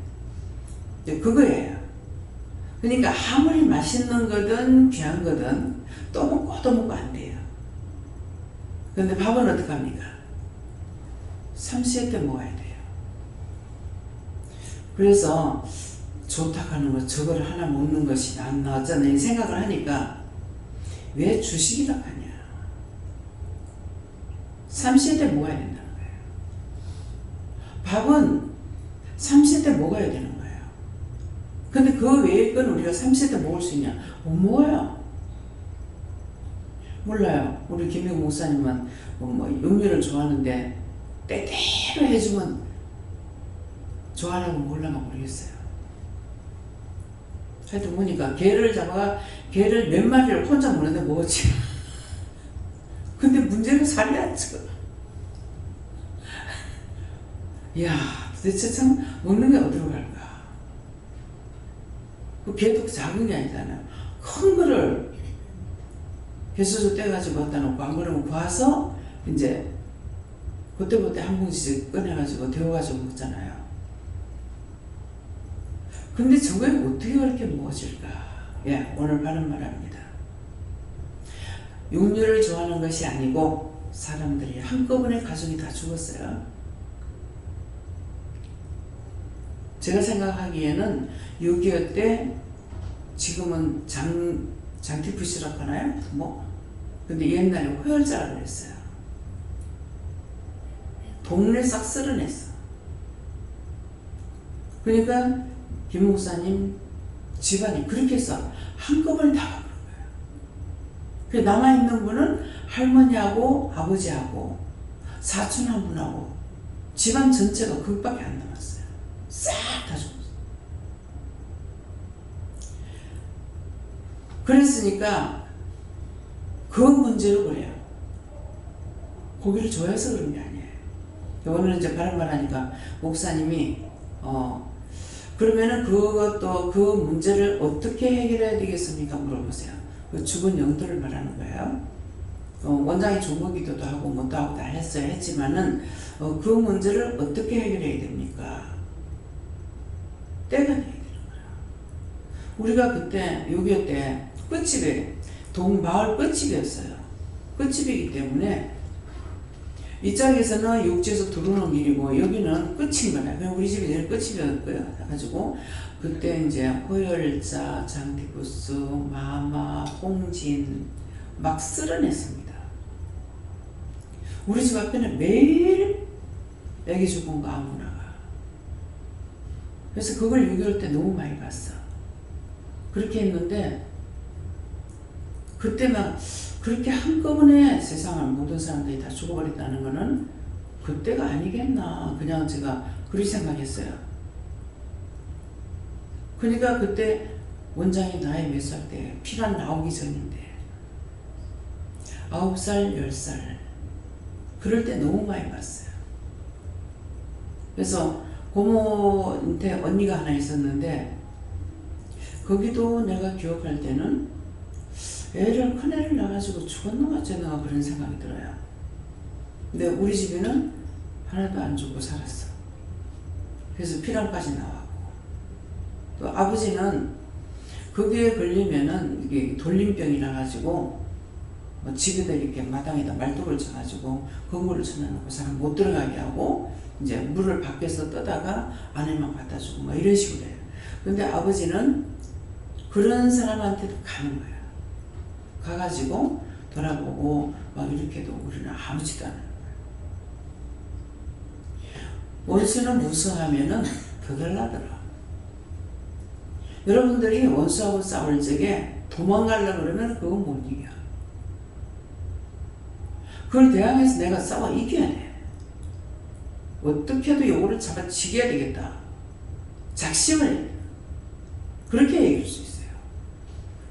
네. 그거예요. 그러니까 아무리 맛있는 거든 귀한 거든 또 먹고 또 먹고 안 돼요. 근데 밥은 어떡합니까? 삼시세 때 먹어야 돼요. 그래서 좋다 하는 거 저걸 하나 먹는 것이 낫잖아 이 생각을 하니까 왜 주식이라고 하냐. 삼시세 때 먹어야 된다는 거예요. 밥은 삼시세 때 먹어야 되는 거예요. 근데 그 외의 건 우리가 삼시세 때 먹을 수 있냐? 못 먹어요. 몰라요. 우리 김영 목사님은 음료를 좋아하는데 때때로 해주면 좋아하라고 몰라나 모르겠어요. 하여튼 보니까 게를 잡아가 게를 몇 마리를 혼자 먹는데 먹었지. 근데 문제는 살이 안 쪄. 이야, 도대체 참 먹는 게 어디로 갈까? 그 게도 작은 게 아니잖아요. 큰 거를 배수저 떼가지고 갖다 놓고 안 그러면 구워서 이제 그때그때 한 봉지씩 꺼내가지고 데워가지고 먹잖아요. 근데 저게 어떻게 그렇게 먹어질까? 예, 오늘 바른 말합니다. 육류를 좋아하는 것이 아니고 사람들이 한꺼번에 가족이 다 죽었어요. 제가 생각하기에는 6.25 때 지금은 장티푸시라고 하나요? 근데 옛날에 호열자라고 그랬어요. 동네 싹 쓸어냈어. 그러니까 김 목사님 집안이 그렇게 해서 한꺼번에 다 가버린 거예요. 그 남아있는 분은 할머니하고 아버지하고 사촌 한 분하고 집안 전체가 그것밖에 안 남았어요. 싹 다 죽었어요. 그랬으니까 그 문제로 그래요. 고기를 좋아해서 그런 게 아니에요. 오늘 이제 바른 말 하니까 목사님이 그러면은 그것도 그 문제를 어떻게 해결해야 되겠습니까? 물어보세요. 그 죽은 영들을 말하는 거예요. 원장이 종목기도도 하고 뭐도 하고 다 했지만은 그 문제를 어떻게 해결해야 됩니까? 때가 돼야 되는 거야. 우리가 그때 6.25 때 끝집에 동마을 끝집이었어요. 끝집이기 때문에 이쪽에서는 육지에서 들어오는 길이고 여기는 끝인 거네. 그냥 우리 집이 내일 끝이었고요. 그래가지고 그때 이제 호열자, 장티푸스, 마마, 홍진 막 쓸어냈습니다. 우리 집 앞에는 매일 애기 죽은 거 아무나가. 그래서 그걸 6.25 때 너무 많이 봤어. 그렇게 했는데 그때 막 그렇게 한꺼번에 세상을 모든 사람들이 다 죽어버렸다는 거는 그때가 아니겠나. 그냥 제가 그렇게 생각했어요. 그러니까 그때 원장이 나이 몇 살 때 피가 나오기 전인데 9살, 10살 그럴 때 너무 많이 봤어요. 그래서 고모한테 언니가 하나 있었는데 거기도 내가 기억할 때는 큰애를 낳아가지고 죽었는가 어쩌는가 그런 생각이 들어요. 근데 우리 집에는 하나도 안 죽고 살았어. 그래서 피랑까지 나왔고, 또 아버지는 거기에 걸리면은 이게 돌림병이 나가지고 집에다 이렇게 마당에다 말뚝을 쳐가지고 건물을 쳐놔놓고 사람 못 들어가게 하고 이제 물을 밖에서 떠다가 안에만 갖다 주고 막 이런 식으로 해요. 근데 아버지는 그런 사람한테도 가는 거야. 가가지고 돌아보고 막 이렇게 해도 우리는 아무지도 않아요. 원수는 무수하면은 더 달라더라. 여러분들이 원수하고 싸울 적에 도망가려고 그러면 그건 못 이겨. 그걸 대항해서 내가 싸워 이겨야 돼. 어떻게 해도 요거를 잡아 지겨야 되겠다. 작심을 그렇게 이길 수 있어요.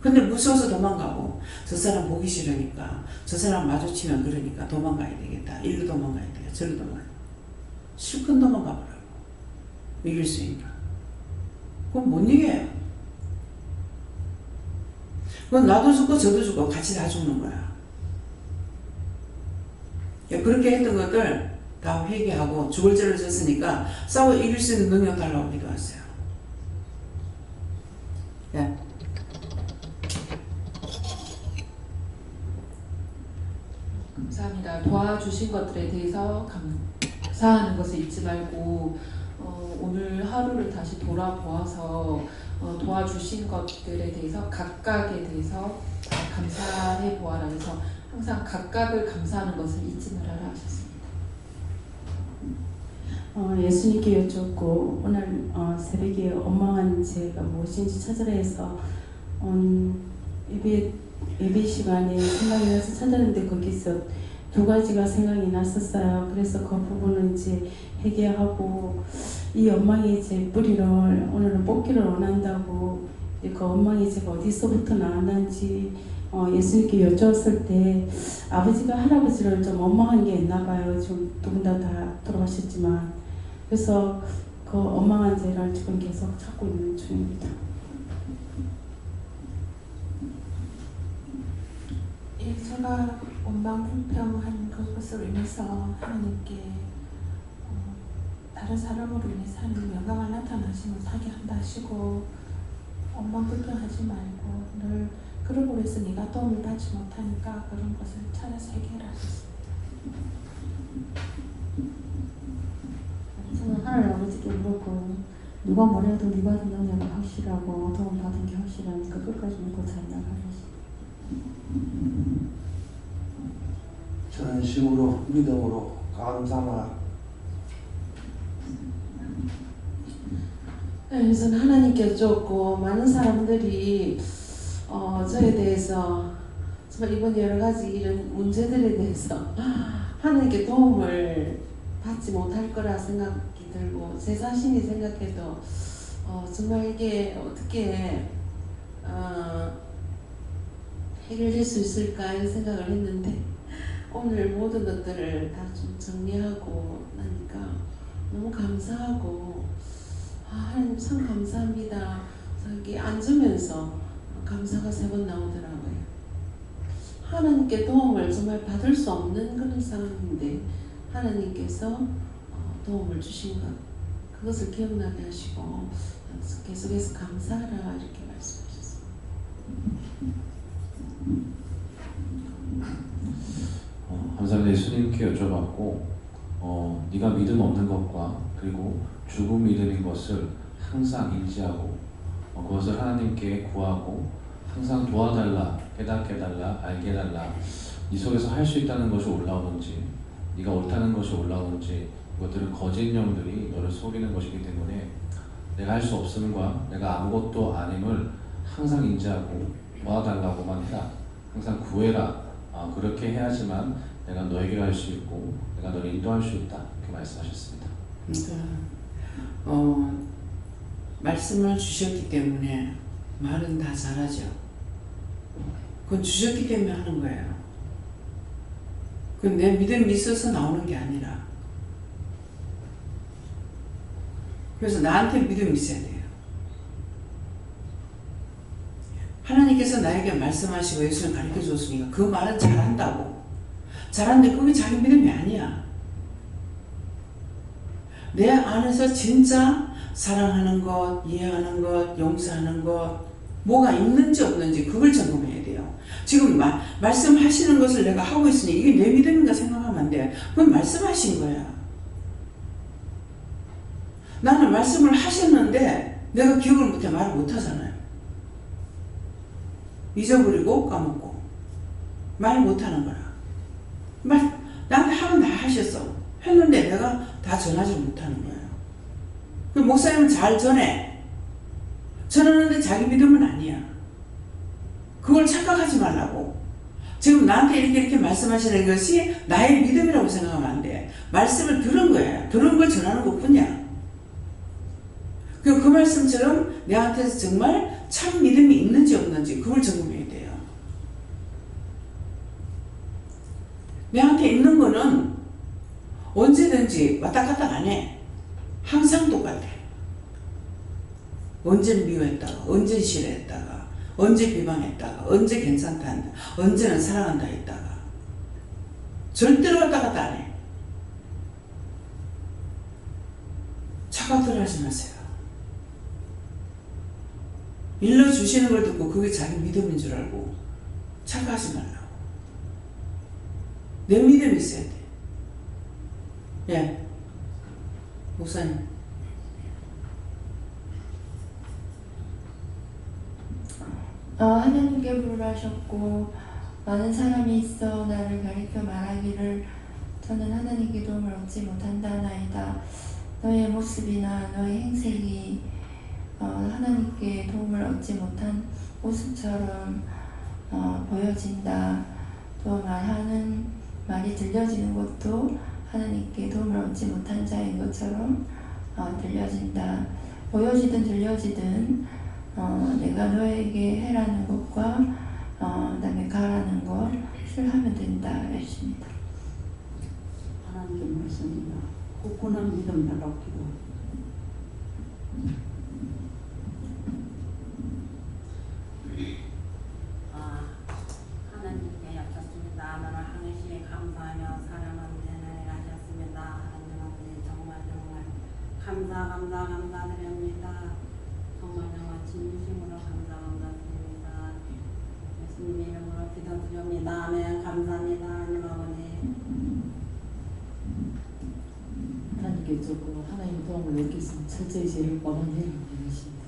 근데 무서워서 도망가고 저 사람 보기 싫으니까 저 사람 마주치면 그러니까 도망가야 되겠다. 일로 도망가야 되겠다. 저로 도망가야 되겠다. 실컷 도망가보라고. 이길 수 있나? 그건 못 이겨요. 그건 나도 죽고 저도 죽고 같이 다 죽는 거야. 그렇게 했던 것들 다 회개하고 죽을 죄를 졌으니까 싸워 이길 수 있는 능력 달라고 기도하세요. 예. 감사합니다. 도와주신 것들에 대해서 감사하는 것을 잊지 말고 오늘 하루를 다시 돌아보아서 도와주신 것들에 대해서 각각에 대해서 감사해 보아라 해서 항상 각각을 감사하는 것을 잊지 말아라 하셨습니다. 예수님께 여쭙고 오늘 새벽에 원망한 죄가 무엇인지 찾으라 해서 예배 시간에 생각이 나서 찾았는데 거기서 두 가지가 생각이 났었어요. 그래서 그 부분은 이제 회개하고 이 원망의 제 뿌리를 오늘은 뽑기를 원한다고 그 원망의 죄가 어디서부터 나왔는지 예수님께 여쭈었을 때 아버지가 할아버지를 좀 원망한 게 있나 봐요. 좀 누군가 다 돌아가셨지만 그래서 그 원망한 죄를 지금 계속 찾고 있는 중입니다. 제가 원망 불평한 그것으로 인해서 하나님께 다른 사람으로 인해서 하나님 영광을 나타나지 못하게 한다 하시고 원망 불평하지 말고 늘 그러고 해서 네가 도움을 받지 못하니까 그런 것을 찾아서 해결하셨습니다. 저는 하나님 아버지께 물었고 누가 뭐래도 네가 능력이 확실하고 도움 받은 게 확실하니까 끝까지 믿고 잘 나가겠습니다. 전심으로 믿음으로 감사만. 그래서 하나님께 쫓고 많은 사람들이 저에 대해서 정말 이번 여러 가지 이런 문제들에 대해서 하나님께 도움을 받지 못할 거라 생각이 들고 제 자신이 생각해도 정말 이게 어떻게 해결될 수 있을까 이런 생각을 했는데 오늘 모든 것들을 다 좀 정리하고 나니까 너무 감사하고 하나님 참 감사합니다. 여기 앉으면서 감사가 3번 나오더라고요. 하나님께 도움을 정말 받을 수 없는 그런 상황인데 하나님께서 도움을 주신 것 그것을 기억나게 하시고 계속해서 감사하라 이렇게 말씀하셨습니다. 감사합니다. 예수님께 여쭤봤고 네가 믿음 없는 것과 그리고 죽음 믿음인 것을 항상 인지하고 그것을 하나님께 구하고 항상 도와달라, 깨닫게 해달라, 알게 해달라 이 속에서 할 수 있다는 것이 올라오는지 네가 옳다는 것이 올라오는지 이것들은 거짓 영들이 너를 속이는 것이기 때문에 내가 할 수 없음과 내가 아무것도 아님을 항상 인지하고 도와달라고만 해라. 항상 구해라. 그렇게 해야지만 내가 너에게 할 수 있고 내가 너를 인도할 수 있다. 이렇게 말씀하셨습니다. 그러니까 말씀을 주셨기 때문에 말은 다 잘하죠. 그건 주셨기 때문에 하는 거예요. 그건 내 믿음이 있어서 나오는 게 아니라. 그래서 나한테 믿음이 있어야 돼요. 하나님께서 나에게 말씀하시고 예수를 가르쳐 줬으니까 그 말은 잘한다고. 잘하는데 그게 자기 믿음이 아니야. 내 안에서 진짜 사랑하는 것, 이해하는 것, 용서하는 것, 뭐가 있는지 없는지 그걸 점검해야 돼요. 지금 말씀하시는 것을 내가 하고 있으니 이게 내 믿음인가 생각하면 안 돼. 그건 말씀하신 거야. 나는 말씀을 하셨는데 내가 기억을 못해 말을 못하잖아요. 잊어버리고 까먹고 말 못하는 거라. 나한테 하면 다 하셨어. 했는데 내가 다 전하지 못하는 거예요. 그 목사님은 잘 전해. 전하는데 자기 믿음은 아니야. 그걸 착각하지 말라고. 지금 나한테 이렇게 말씀하시는 것이 나의 믿음이라고 생각하면 안 돼. 말씀을 들은 거야. 들은 걸 전하는 것뿐이야. 그 말씀처럼 내한테서 정말 참 믿음이 있는지 없는지 그걸 점검해야 돼요. 내한테 있는 거는 언제든지 왔다 갔다 안 해. 항상 똑같아. 언제는 미워했다가, 언제는 싫어했다가, 언제 비방했다가, 언제 괜찮다 한다, 언제는 사랑한다 했다가. 절대로 왔다 갔다 안 해. 착각들 하지 마세요. 일러주시는 걸 듣고 그게 자기 믿음인 줄 알고 착각하지 말라고. 내 믿음이 있어야 돼. 예. 목사님. 하나님께 부르셨고 많은 사람이 있어 나를 가리켜 말하기를 저는 하나님께 도움을 얻지 못한다나이다. 너의 모습이나 너의 행색이 하나님께 도움을 얻지 못한 모습처럼 보여진다. 또 말하는 말이 들려지는 것도 하나님께 도움을 얻지 못한 자인 것처럼 들려진다. 보여지든 들려지든 내가 너에게 해라는 것과 그다음에 가라는 것을 하면 된다. 했습니다. 하나님께 말씀입니다. 굳건한 믿음 달라고 기도. 하나님께 여쭙습니다. 너를 항시 감사하며 사랑하는 은혜를 하셨습니다. 하나님 아버지 정말 감사드립니다. 정말 진심으로 감사드립니다. 예수님의 이름으로 기도드립니다. 아멘. 감사합니다. 하나님 아버지. 하나님께 조금 하나님의 도움을 얻기 위해서 철저히 제일 뻔한 일을 보내십니다.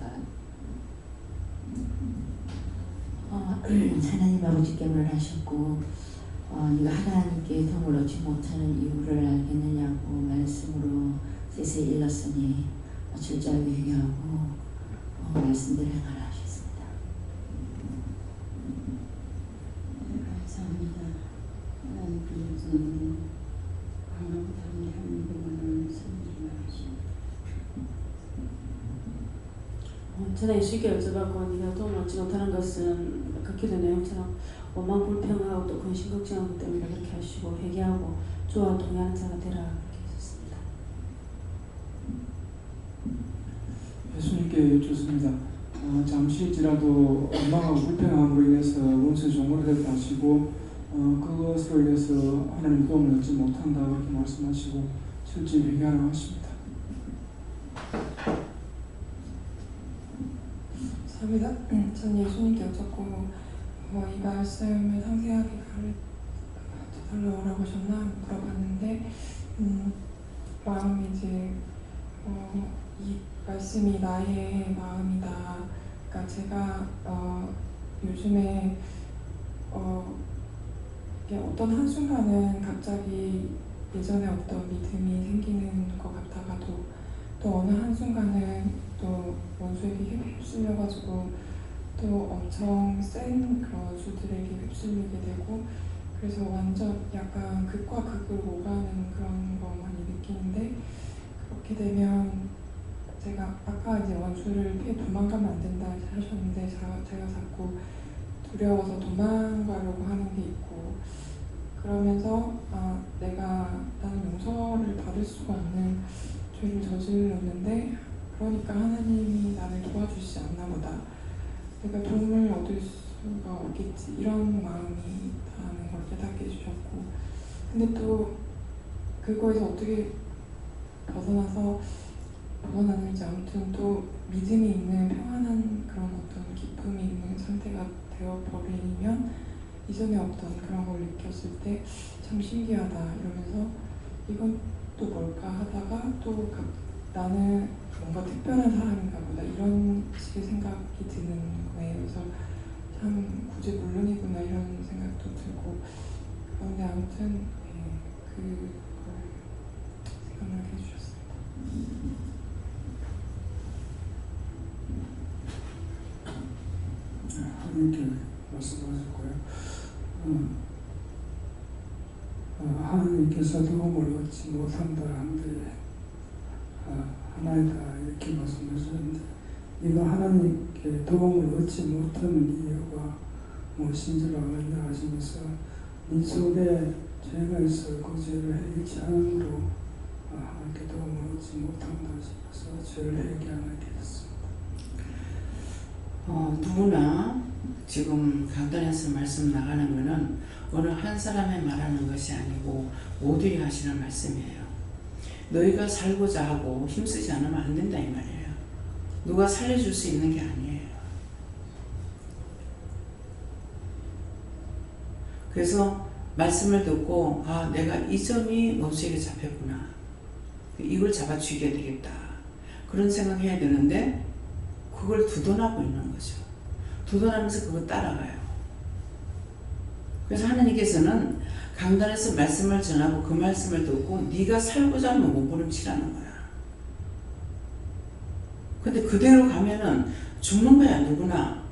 하나님 아버지께 말하셨고 네가 하나님께 도움을 얻지 못하는 이유를 알겠느냐고 말씀으로 세세히 일렀으니 철저히 회개하고 말씀대로 행하라 하셨습니다. 감사합니다. 하나님께 주는 강력한 믿음을 섬기게 하십니다. 전에 쉽게 여쭤봤고 네가 도움을 얻지 못하는 것은 그 기도 내용처럼 원망 불평하고 또 근심 걱정하기 때문에 그렇게 하시고 회개하고 주와 동행하는 자가 되라 그렇게 하셨습니다. 예수님께 여쭙습니다. 잠시일지라도 원망하고 불평함으로 인해서 원수 종으로 하시고 그것으로 인해서 하나님 도움을 얻지 못한다 그렇게 말씀하시고 철저히 회개하라고 하십니다. 감사합니다. 전 예수님께 여쭙고 이 말씀을 상세하게 가르쳐달라고 하셨나 물어봤는데 마음이 이제 이 말씀이 나의 마음이다. 그러니까 제가 요즘에 어떤 한순간은 갑자기 예전에 어떤 믿음이 생기는 것 같다가도 또 어느 한순간은 또 원수에게 휩쓸려가지고 또 엄청 센 그런 주들에게 휩쓸리게 되고 그래서 완전 약간 극과 극을 오가는 그런 거 많이 느끼는데 그렇게 되면 제가 아까 이제 원수를 피해 도망가면 안 된다 하셨는데 제가 자꾸 두려워서 도망가려고 하는 게 있고 그러면서 나는 용서를 받을 수가 없는 죄를 저질렀는데 그러니까 하나님이 나를 도와주시지 않나 보다. 내가 도움을 얻을 수가 없겠지. 이런 마음이 다는 걸 깨닫게 해주셨고, 근데 또 그거에서 어떻게 벗어나는지 아무튼 또 믿음이 있는 평안한 그런 어떤 기쁨이 있는 상태가 되어버리면 이전에 없던 그런 걸 느꼈을 때 참 신기하다 이러면서 이건 또 뭘까 하다가 또 나는 뭔가 특별한 사람인가 보다 이런 식의 생각이 드는 거예요. 그래서 참 구제불능이구나 이런 생각도 들고, 그런데 아무튼 그걸 생각나게 해주셨습니다. 하나님께 말씀하셨고요. 하나님께서 도움을 얻지 못한다 한데 하나이다 이렇게 말씀하셨는데, 네가 하나님께 도움을 얻지 못하는 이유가 무엇인지를 알라 하시면서 네 속에 죄가 있어 그 죄를 해결치 않음으로 하나님께 도움을 얻지 못한다 하시면서 죄를 해결하게 됐습니다. 누구나 지금 강단에서 말씀 나가는 것은 어느 한 사람의 말하는 것이 아니고 모두에 하시는 말씀이에요. 너희가 살고자 하고 힘쓰지 않으면 안 된다 이 말이에요. 누가 살려줄 수 있는 게 아니에요. 그래서 말씀을 듣고 내가 이 점이 머릿속에 잡혔구나. 이걸 잡아 죽여야 되겠다. 그런 생각해야 되는데 그걸 두둔하고 있는 거죠. 두둔하면서 그거 따라가요. 그래서 하나님께서는 강단에서 말씀을 전하고 그 말씀을 듣고 네가 살고자 하면 몸부림치라는 거야. 근데 그대로 가면은 죽는 거야 누구나.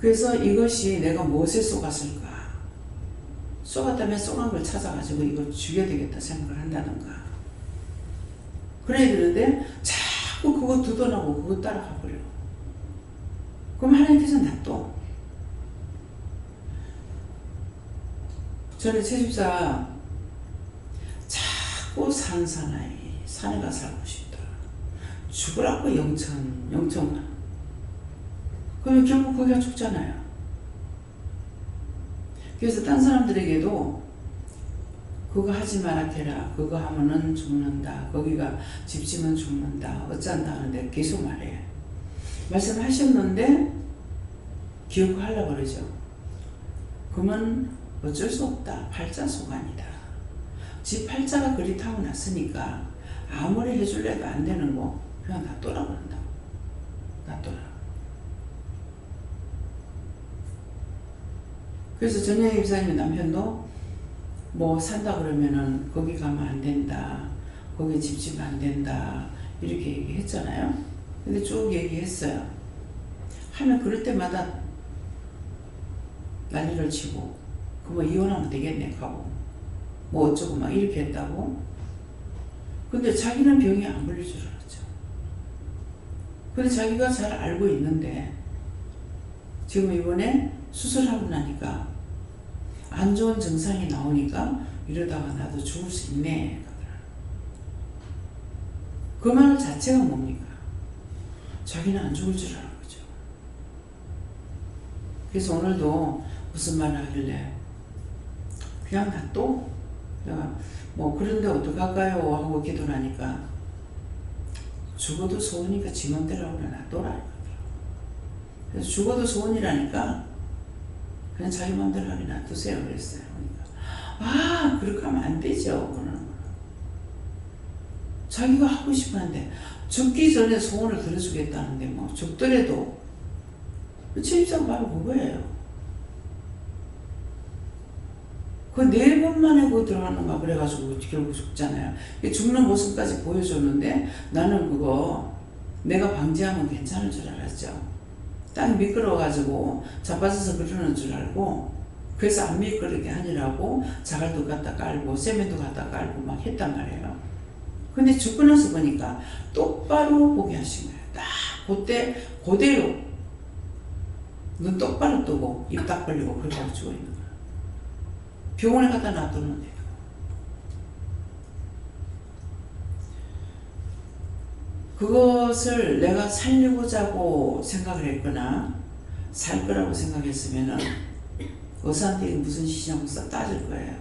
그래서 이것이 내가 무엇에 쏘갔을까? 쏘갔다면 쏘간 걸 찾아가지고 이거 죽여야 되겠다 생각을 한다든가. 그래야 되는데 자꾸 그거 두둔하고 그거 따라가 버려. 그럼 하나님께서 놔둬. 저는 채집사 자꾸 산사나이 산에 가 살고 싶다. 죽으라고 영천만. 그러면 결국 거기가 죽잖아요. 그래서 딴 사람들에게도 그거 하지 마라 해라. 그거 하면은 죽는다. 거기가 집 지면 죽는다. 어쩐다 하는데 계속 말해. 말씀하셨는데 기억하려고 그러죠. 그러면 어쩔 수 없다. 팔자소관이다. 지 팔자가 그리 타고났으니까 아무리 해줄래도 안 되는 거 그냥 놔둬라 그런다. 놔둬라. 그래서 전영희 집사님 남편도 뭐 산다 그러면은 거기 가면 안 된다. 거기 집 지면 안 된다. 이렇게 얘기했잖아요. 근데 쭉 얘기했어요. 하면 그럴 때마다 난리를 치고 뭐 이혼하면 되겠네 하고 뭐 어쩌고 막 이렇게 했다고. 근데 자기는 병이 안 걸릴 줄 알았죠. 근데 자기가 잘 알고 있는데 지금 이번에 수술하고 나니까 안 좋은 증상이 나오니까 이러다가 나도 죽을 수 있네. 그 말 자체가 뭡니까? 자기는 안 죽을 줄 아는 거죠. 그래서 오늘도 무슨 말을 하길래 그냥 놔둬? 내가 뭐 그런데 어떡할까요? 하고 기도를 하니까 죽어도 소원이니까 지 맘대로 하고 놔둬라. 그래서 죽어도 소원이라니까 그냥 자기 맘대로 하게 놔두세요 그랬어요. 그러니까 그렇게 하면 안 되죠. 그러는 자기가 하고 싶었는데 죽기 전에 소원을 들어주겠다는데 뭐 죽더라도 침입자가 바로 그거예요. 그 4번 만에 그거 들어가는가 그래가지고 결국 죽잖아요. 죽는 모습까지 보여줬는데 나는 그거 내가 방지하면 괜찮을 줄 알았죠. 땅이 미끄러워가지고 자빠져서 그러는 줄 알고 그래서 안 미끄럽게 하느라고 자갈도 갖다 깔고 세면도 갖다 깔고 막 했단 말이에요. 근데 죽고 나서 보니까 똑바로 보게 하신 거예요. 딱 그때 그대로 눈 똑바로 뜨고 입 딱 벌리고 그렇게 하고 죽어 있는 거야. 병원에 갖다 놔두는데. 그것을 내가 살리고자고 생각을 했거나 살 거라고 생각했으면은 의사한테 무슨 시냐고 싹 따질 거예요.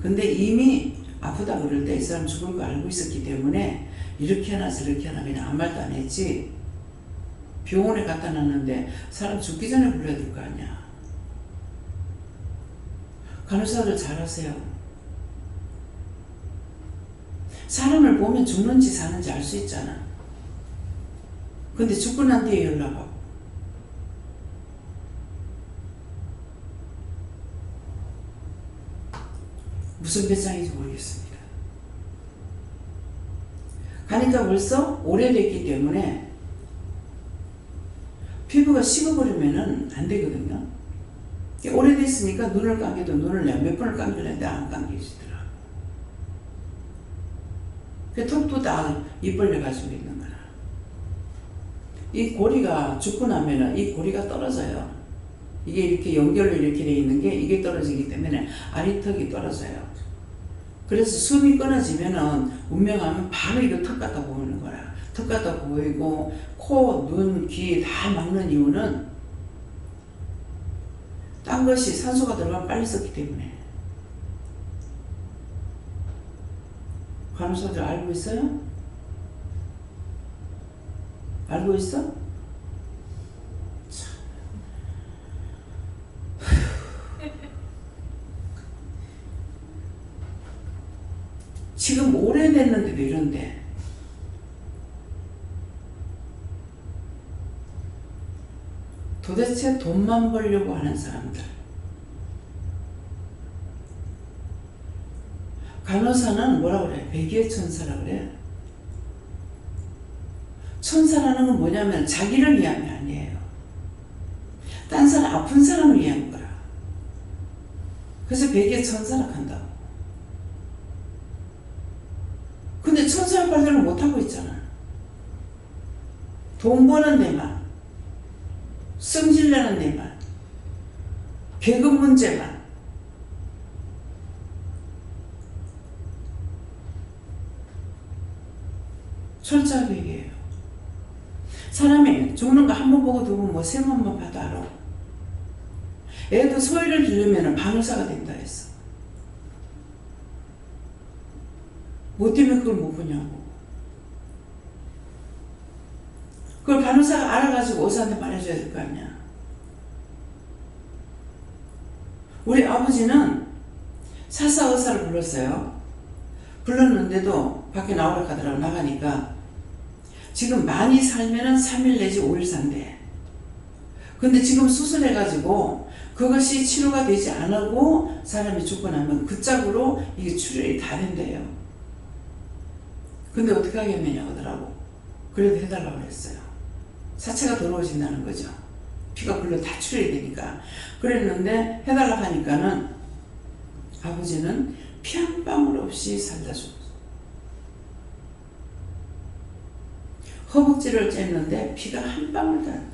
근데 이미 아프다 그럴 때 이 사람 죽을 거 알고 있었기 때문에 이렇게 하나 저렇게 하나 그냥 아무 말도 안 했지. 병원에 갖다 놨는데 사람 죽기 전에 불러야 될 거 아니야. 간호사들 잘하세요. 사람을 보면 죽는지 사는지 알 수 있잖아. 근데 죽고 난 뒤에 연락하고. 무슨 배짱인지 모르겠습니다. 가니까 벌써 오래됐기 때문에 피부가 식어버리면은 안 되거든요. 오래됐으니까 눈을 감겨도 눈을 내가 몇 번을 감기려는데 안 감겨지더라. 그 턱도 다 입 벌려가지고 있는 거라. 이 고리가 죽고 나면은 이 고리가 떨어져요. 이게 이렇게 연결로 이렇게 돼 있는 게 이게 떨어지기 때문에 아리턱이 떨어져요. 그래서 숨이 끊어지면은 운명하면 바로 이거 턱 갖다 보이는 거라. 턱 갖다 보이고 코, 눈, 귀 다 막는 이유는 딴 것이 산소가 들어가면 빨리 썩기 때문에. 간호사들 알고 있어요? 알고 있어? 지금 오래됐는데도 이런데 도대체 돈만 벌려고 하는 사람들. 간호사는 뭐라 그래? 백의 천사라 그래. 천사라는 건 뭐냐면 자기를 위함이 아니에요. 딴 사람, 아픈 사람을 위한 거라. 그래서 백의 천사라 한다고. 근데 천사 역할들을 못하고 있잖아. 돈 버는 데만, 성질내는 데만, 계급 문제만. 철저하게 얘기해요. 사람이 죽는 거 한 번 보고 두 번, 세 번만 봐도 알아. 애도 소리를 들으면 간호사가 된다 했어. 뭐 때문에 그걸 못 보냐고. 그걸 간호사가 알아가지고 의사한테 말해줘야 될 거 아니야. 우리 아버지는 사사 의사를 불렀어요. 불렀는데도 밖에 나오라 하더라고. 나가니까 지금 많이 살면은 3일 내지 5일 산대. 근데 지금 수술해가지고 그것이 치료가 되지 않고 사람이 죽고 나면 그 짝으로 이게 출혈이 다 된대요. 근데 어떻게 하겠느냐 하더라고. 그래도 해달라고 그랬어요. 사체가 더러워진다는 거죠. 피가 글로 다 출혈이 되니까. 그랬는데 해달라고 하니까는 아버지는 피 한 방울 없이 살다 죽었어. 허벅지를 쬐는데 피가 한 방울도 안 나와요.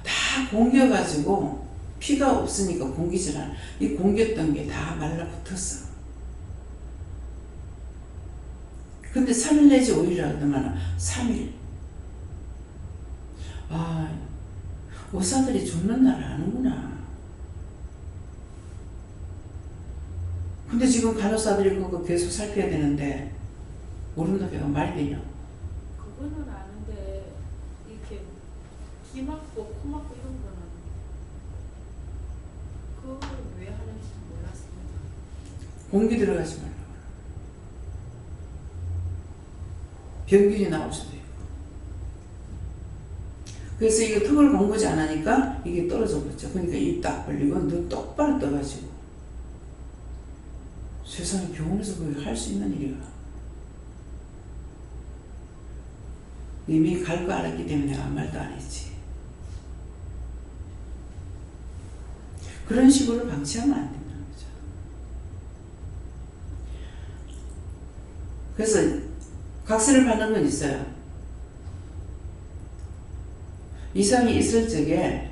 다 공겨가지고 피가 없으니까 공기질 않아. 이 공겼던 게 다 말라붙었어. 근데 3일 내지 5일이라 하더만 3일. 아, 의사들이 죽는 날 아는구나. 근데 지금 간호사들이 그거 계속 살펴야 되는데 모른다고 말이 되냐? 그거는 아는데 이렇게 귀 막고 코 막고 이런 거는 그걸 왜 하는지 몰랐습니다. 공기 들어가지 말라고. 병균이 나올 수도 있고. 그래서 이게 턱을 공부지 안 하니까 이게 떨어져 버렸죠. 그러니까 입 딱 벌리고 눈 똑바로 떠가지고. 세상에 병원에서 그걸 할 수 있는 일이야. 이미 갈 거 알았기 때문에 내가 아무 말도 안 했지. 그런 식으로 방치하면 안 된다는 거죠. 그래서 각서를 받는 건 있어요. 이상이 있을 적에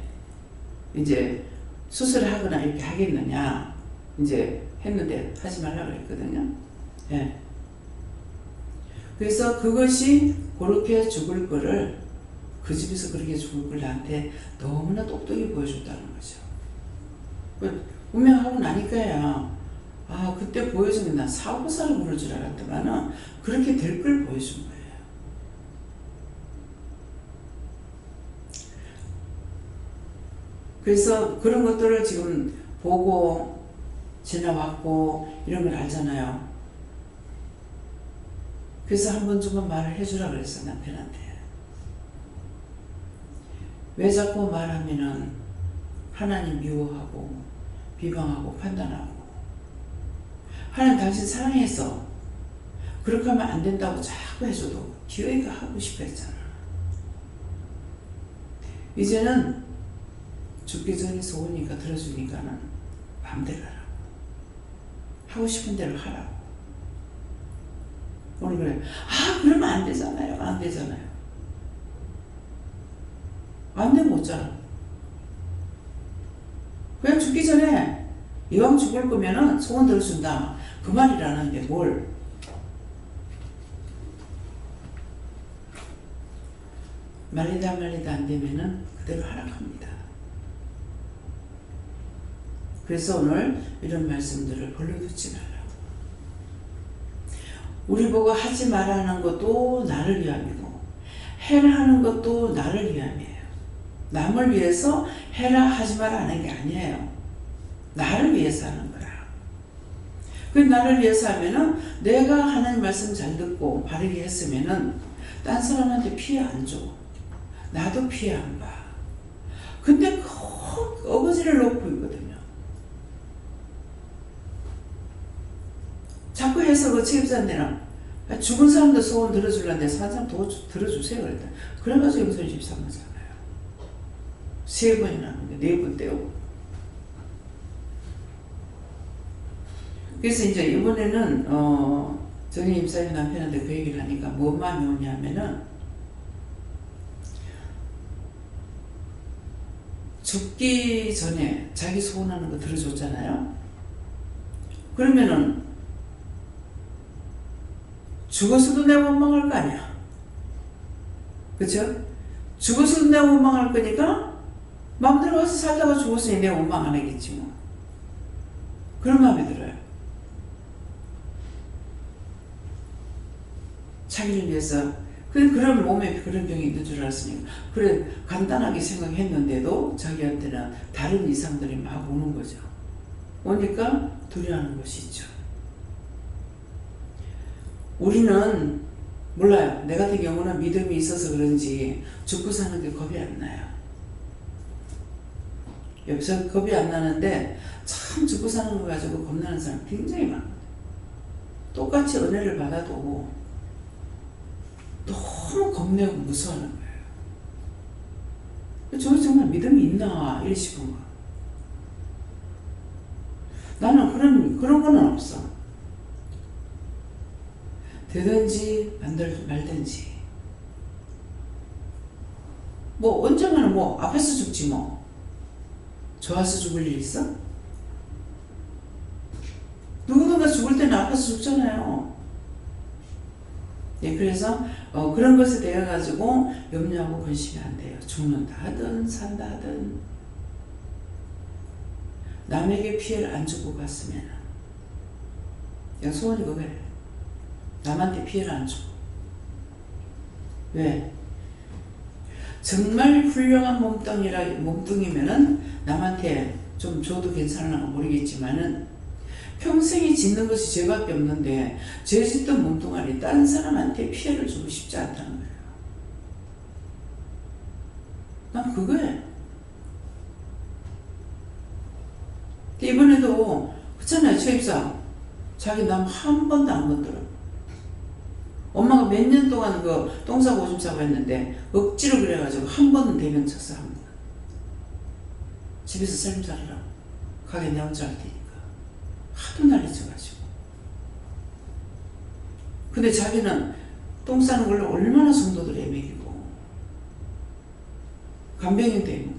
이제 수술을 하거나 이렇게 하겠느냐 이제 했는데 하지 말라고 했거든요. 예. 그래서 그것이 그렇게 죽을 거를 그 집에서 그렇게 죽을 걸 나한테 너무나 똑똑히 보여줬다는 거죠. 운명하고 나니까야 아 그때 보여주면 난 사고사를 부를 줄 알았더만은 그렇게 될 걸 보여준 거예요. 그래서 그런 것들을 지금 보고 지나왔고 이런 걸 알잖아요. 그래서 한 번 좀 말을 해주라 그랬어 남편한테. 왜 자꾸 말하면은 하나님 미워하고 비방하고 판단하고 하나님 당신 사랑해서 그렇게 하면 안 된다고 자꾸 해줘도 기어이가 하고 싶어 했잖아. 이제는 죽기 전에 소원이니까 들어주니까는 마음대로 하라고. 하고 싶은 대로 하라고. 오늘 그래. 아 그러면 안 되잖아요. 안 되잖아요. 안 되면 어쩌라. 그냥 죽기 전에 이왕 죽을 거면은 소원 들어준다. 그 말이라는데 뭘. 말리다 안 되면은 그대로 하락합니다. 그래서 오늘 이런 말씀들을 별로 듣지 말라고. 우리 보고 하지 말라는 것도 나를 위함이고 해라 하는 것도 나를 위함이에요. 남을 위해서 해라 하지 마라 하는 게 아니에요. 나를 위해서 하는 거라. 그 나를 위해서 하면은 내가 하나님 말씀 잘 듣고 바르게 했으면은 딴 사람한테 피해 안 줘. 나도 피해 안 봐. 근데 꼭 어거지를 놓고 있거든요. 자꾸 해서 그 책임자한테는 죽은 사람도 소원 들어주려는데 산 사람 더 들어주세요 그랬다. 그래가지고 용서의 집 삼았잖아요. 3번이나 하는데 4번 떼고. 그래서 이제 이번에는 정희 임사님 남편한테 그 얘기를 하니까 뭔 마음이 오냐면은 죽기 전에 자기 소원하는 거 들어줬잖아요. 그러면은 죽어서도 내가 원망할 거 아니야. 그쵸? 죽어서도 내가 원망할 거니까 마음대로 와서 살다가 죽었으니 내가 원망 안 하겠지 뭐. 그런 마음이 들어요. 자기를 위해서 그런 몸에 그런 병이 있는 줄 알았으니까 그래 간단하게 생각했는데도 자기한테는 다른 이상들이 막 오는 거죠. 오니까 두려워하는 것이 있죠. 우리는 몰라요. 내 같은 경우는 믿음이 있어서 그런지 죽고 사는 게 겁이 안 나요. 여기서 겁이 안 나는데 참 죽고 사는 거 가지고 겁나는 사람 굉장히 많아요. 똑같이 은혜를 받아도 너무 겁내고 무서워하는 거예요. 저 정말 믿음이 있나 이래 싶은 거. 나는 그런 거는 없어. 되든지 말든지 뭐 언젠가는 뭐 아파서 죽지 뭐. 좋아서 죽을 일 있어? 누구든가 죽을 때는 아파서 죽잖아요. 네, 그래서 그런 것에 대해 가지고 염려하고 근심이 안 돼요. 죽는다 하든 산다 하든 남에게 피해를 안 주고 갔으면 그냥 소원이 그거예요. 남한테 피해를 안 주고. 왜? 정말 훌륭한 몸뚱이면은 남한테 좀 줘도 괜찮을까 모르겠지만은 평생이 짓는 것이 죄밖에 없는데 죄 짓던 몸뚱아리 다른 사람한테 피해를 주고 싶지 않다는 거예요. 난 그거예요. 이번에도 그렇잖아요. 최입사 자기 남 한 번도 안 건드려. 엄마가 몇 년 동안 그 똥사고 오줌 싸고 했는데 억지로 그래가지고 한 번은 대면 쳤어. 한 번. 집에서 삶 살으라고. 가게 내 혼자 할 테니까. 하도 난리쳐가지고. 근데 자기는 똥 싸는 걸로 얼마나 성도들에 먹이고 간병인데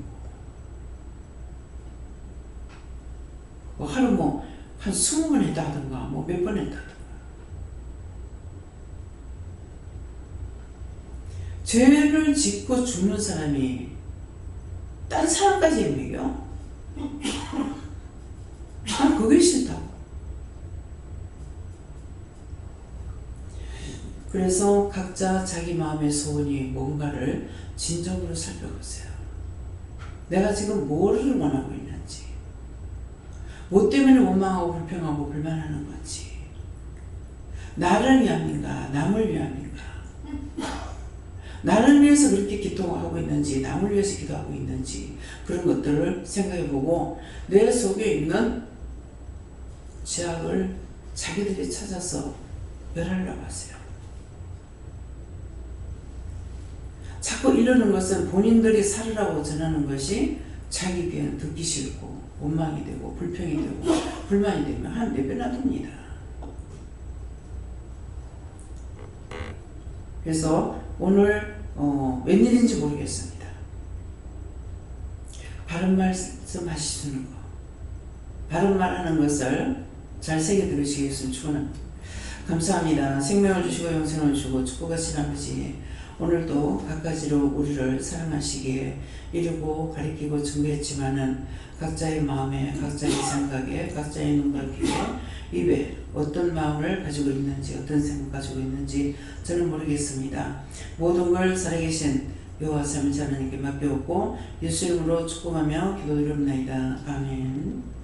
뭐 하루 뭐 한 20번 했다든가 뭐 몇 번 했다든가. 죄를 짓고 죽는 사람이 딴 사람까지 먹여? 난 그게 싫다고. 그래서 각자 자기 마음의 소원이 뭔가를 진정으로 살펴보세요. 내가 지금 뭐를 원하고 있는지, 뭐 때문에 원망하고 불평하고 불만하는 건지, 나를 위함인가 남을 위함인가, 나를 위해서 그렇게 기도하고 있는지 남을 위해서 기도하고 있는지, 그런 것들을 생각해보고 내 속에 있는 죄악을 자기들이 찾아서 멸하려고 하세요. 자꾸 이러는 것은 본인들이 살으라고 전하는 것이 자기 귀에는 듣기 싫고 원망이 되고 불평이 되고 불만이 되면 한 4배나 됩니다. 그래서 오늘 웬일인지 모르겠습니다. 바른 말씀 하시는 거, 바른 말하는 것을 잘 새겨 들으시겠으면 축원합니다. 감사합니다. 생명을 주시고 영생을 주시고 축복하신 아버지, 오늘도 각가지로 우리를 사랑하시기에 이루고 가리키고 준비했지만은 각자의 마음에, 각자의 생각에, 각자의 눈과 귀에, 입에 어떤 마음을 가지고 있는지, 어떤 생각 가지고 있는지 저는 모르겠습니다. 모든 걸 살아계신 여호와 삼위일체 하나님께 맡겨오고 예수 이름으로 축복하며 기도드립니다. 아멘.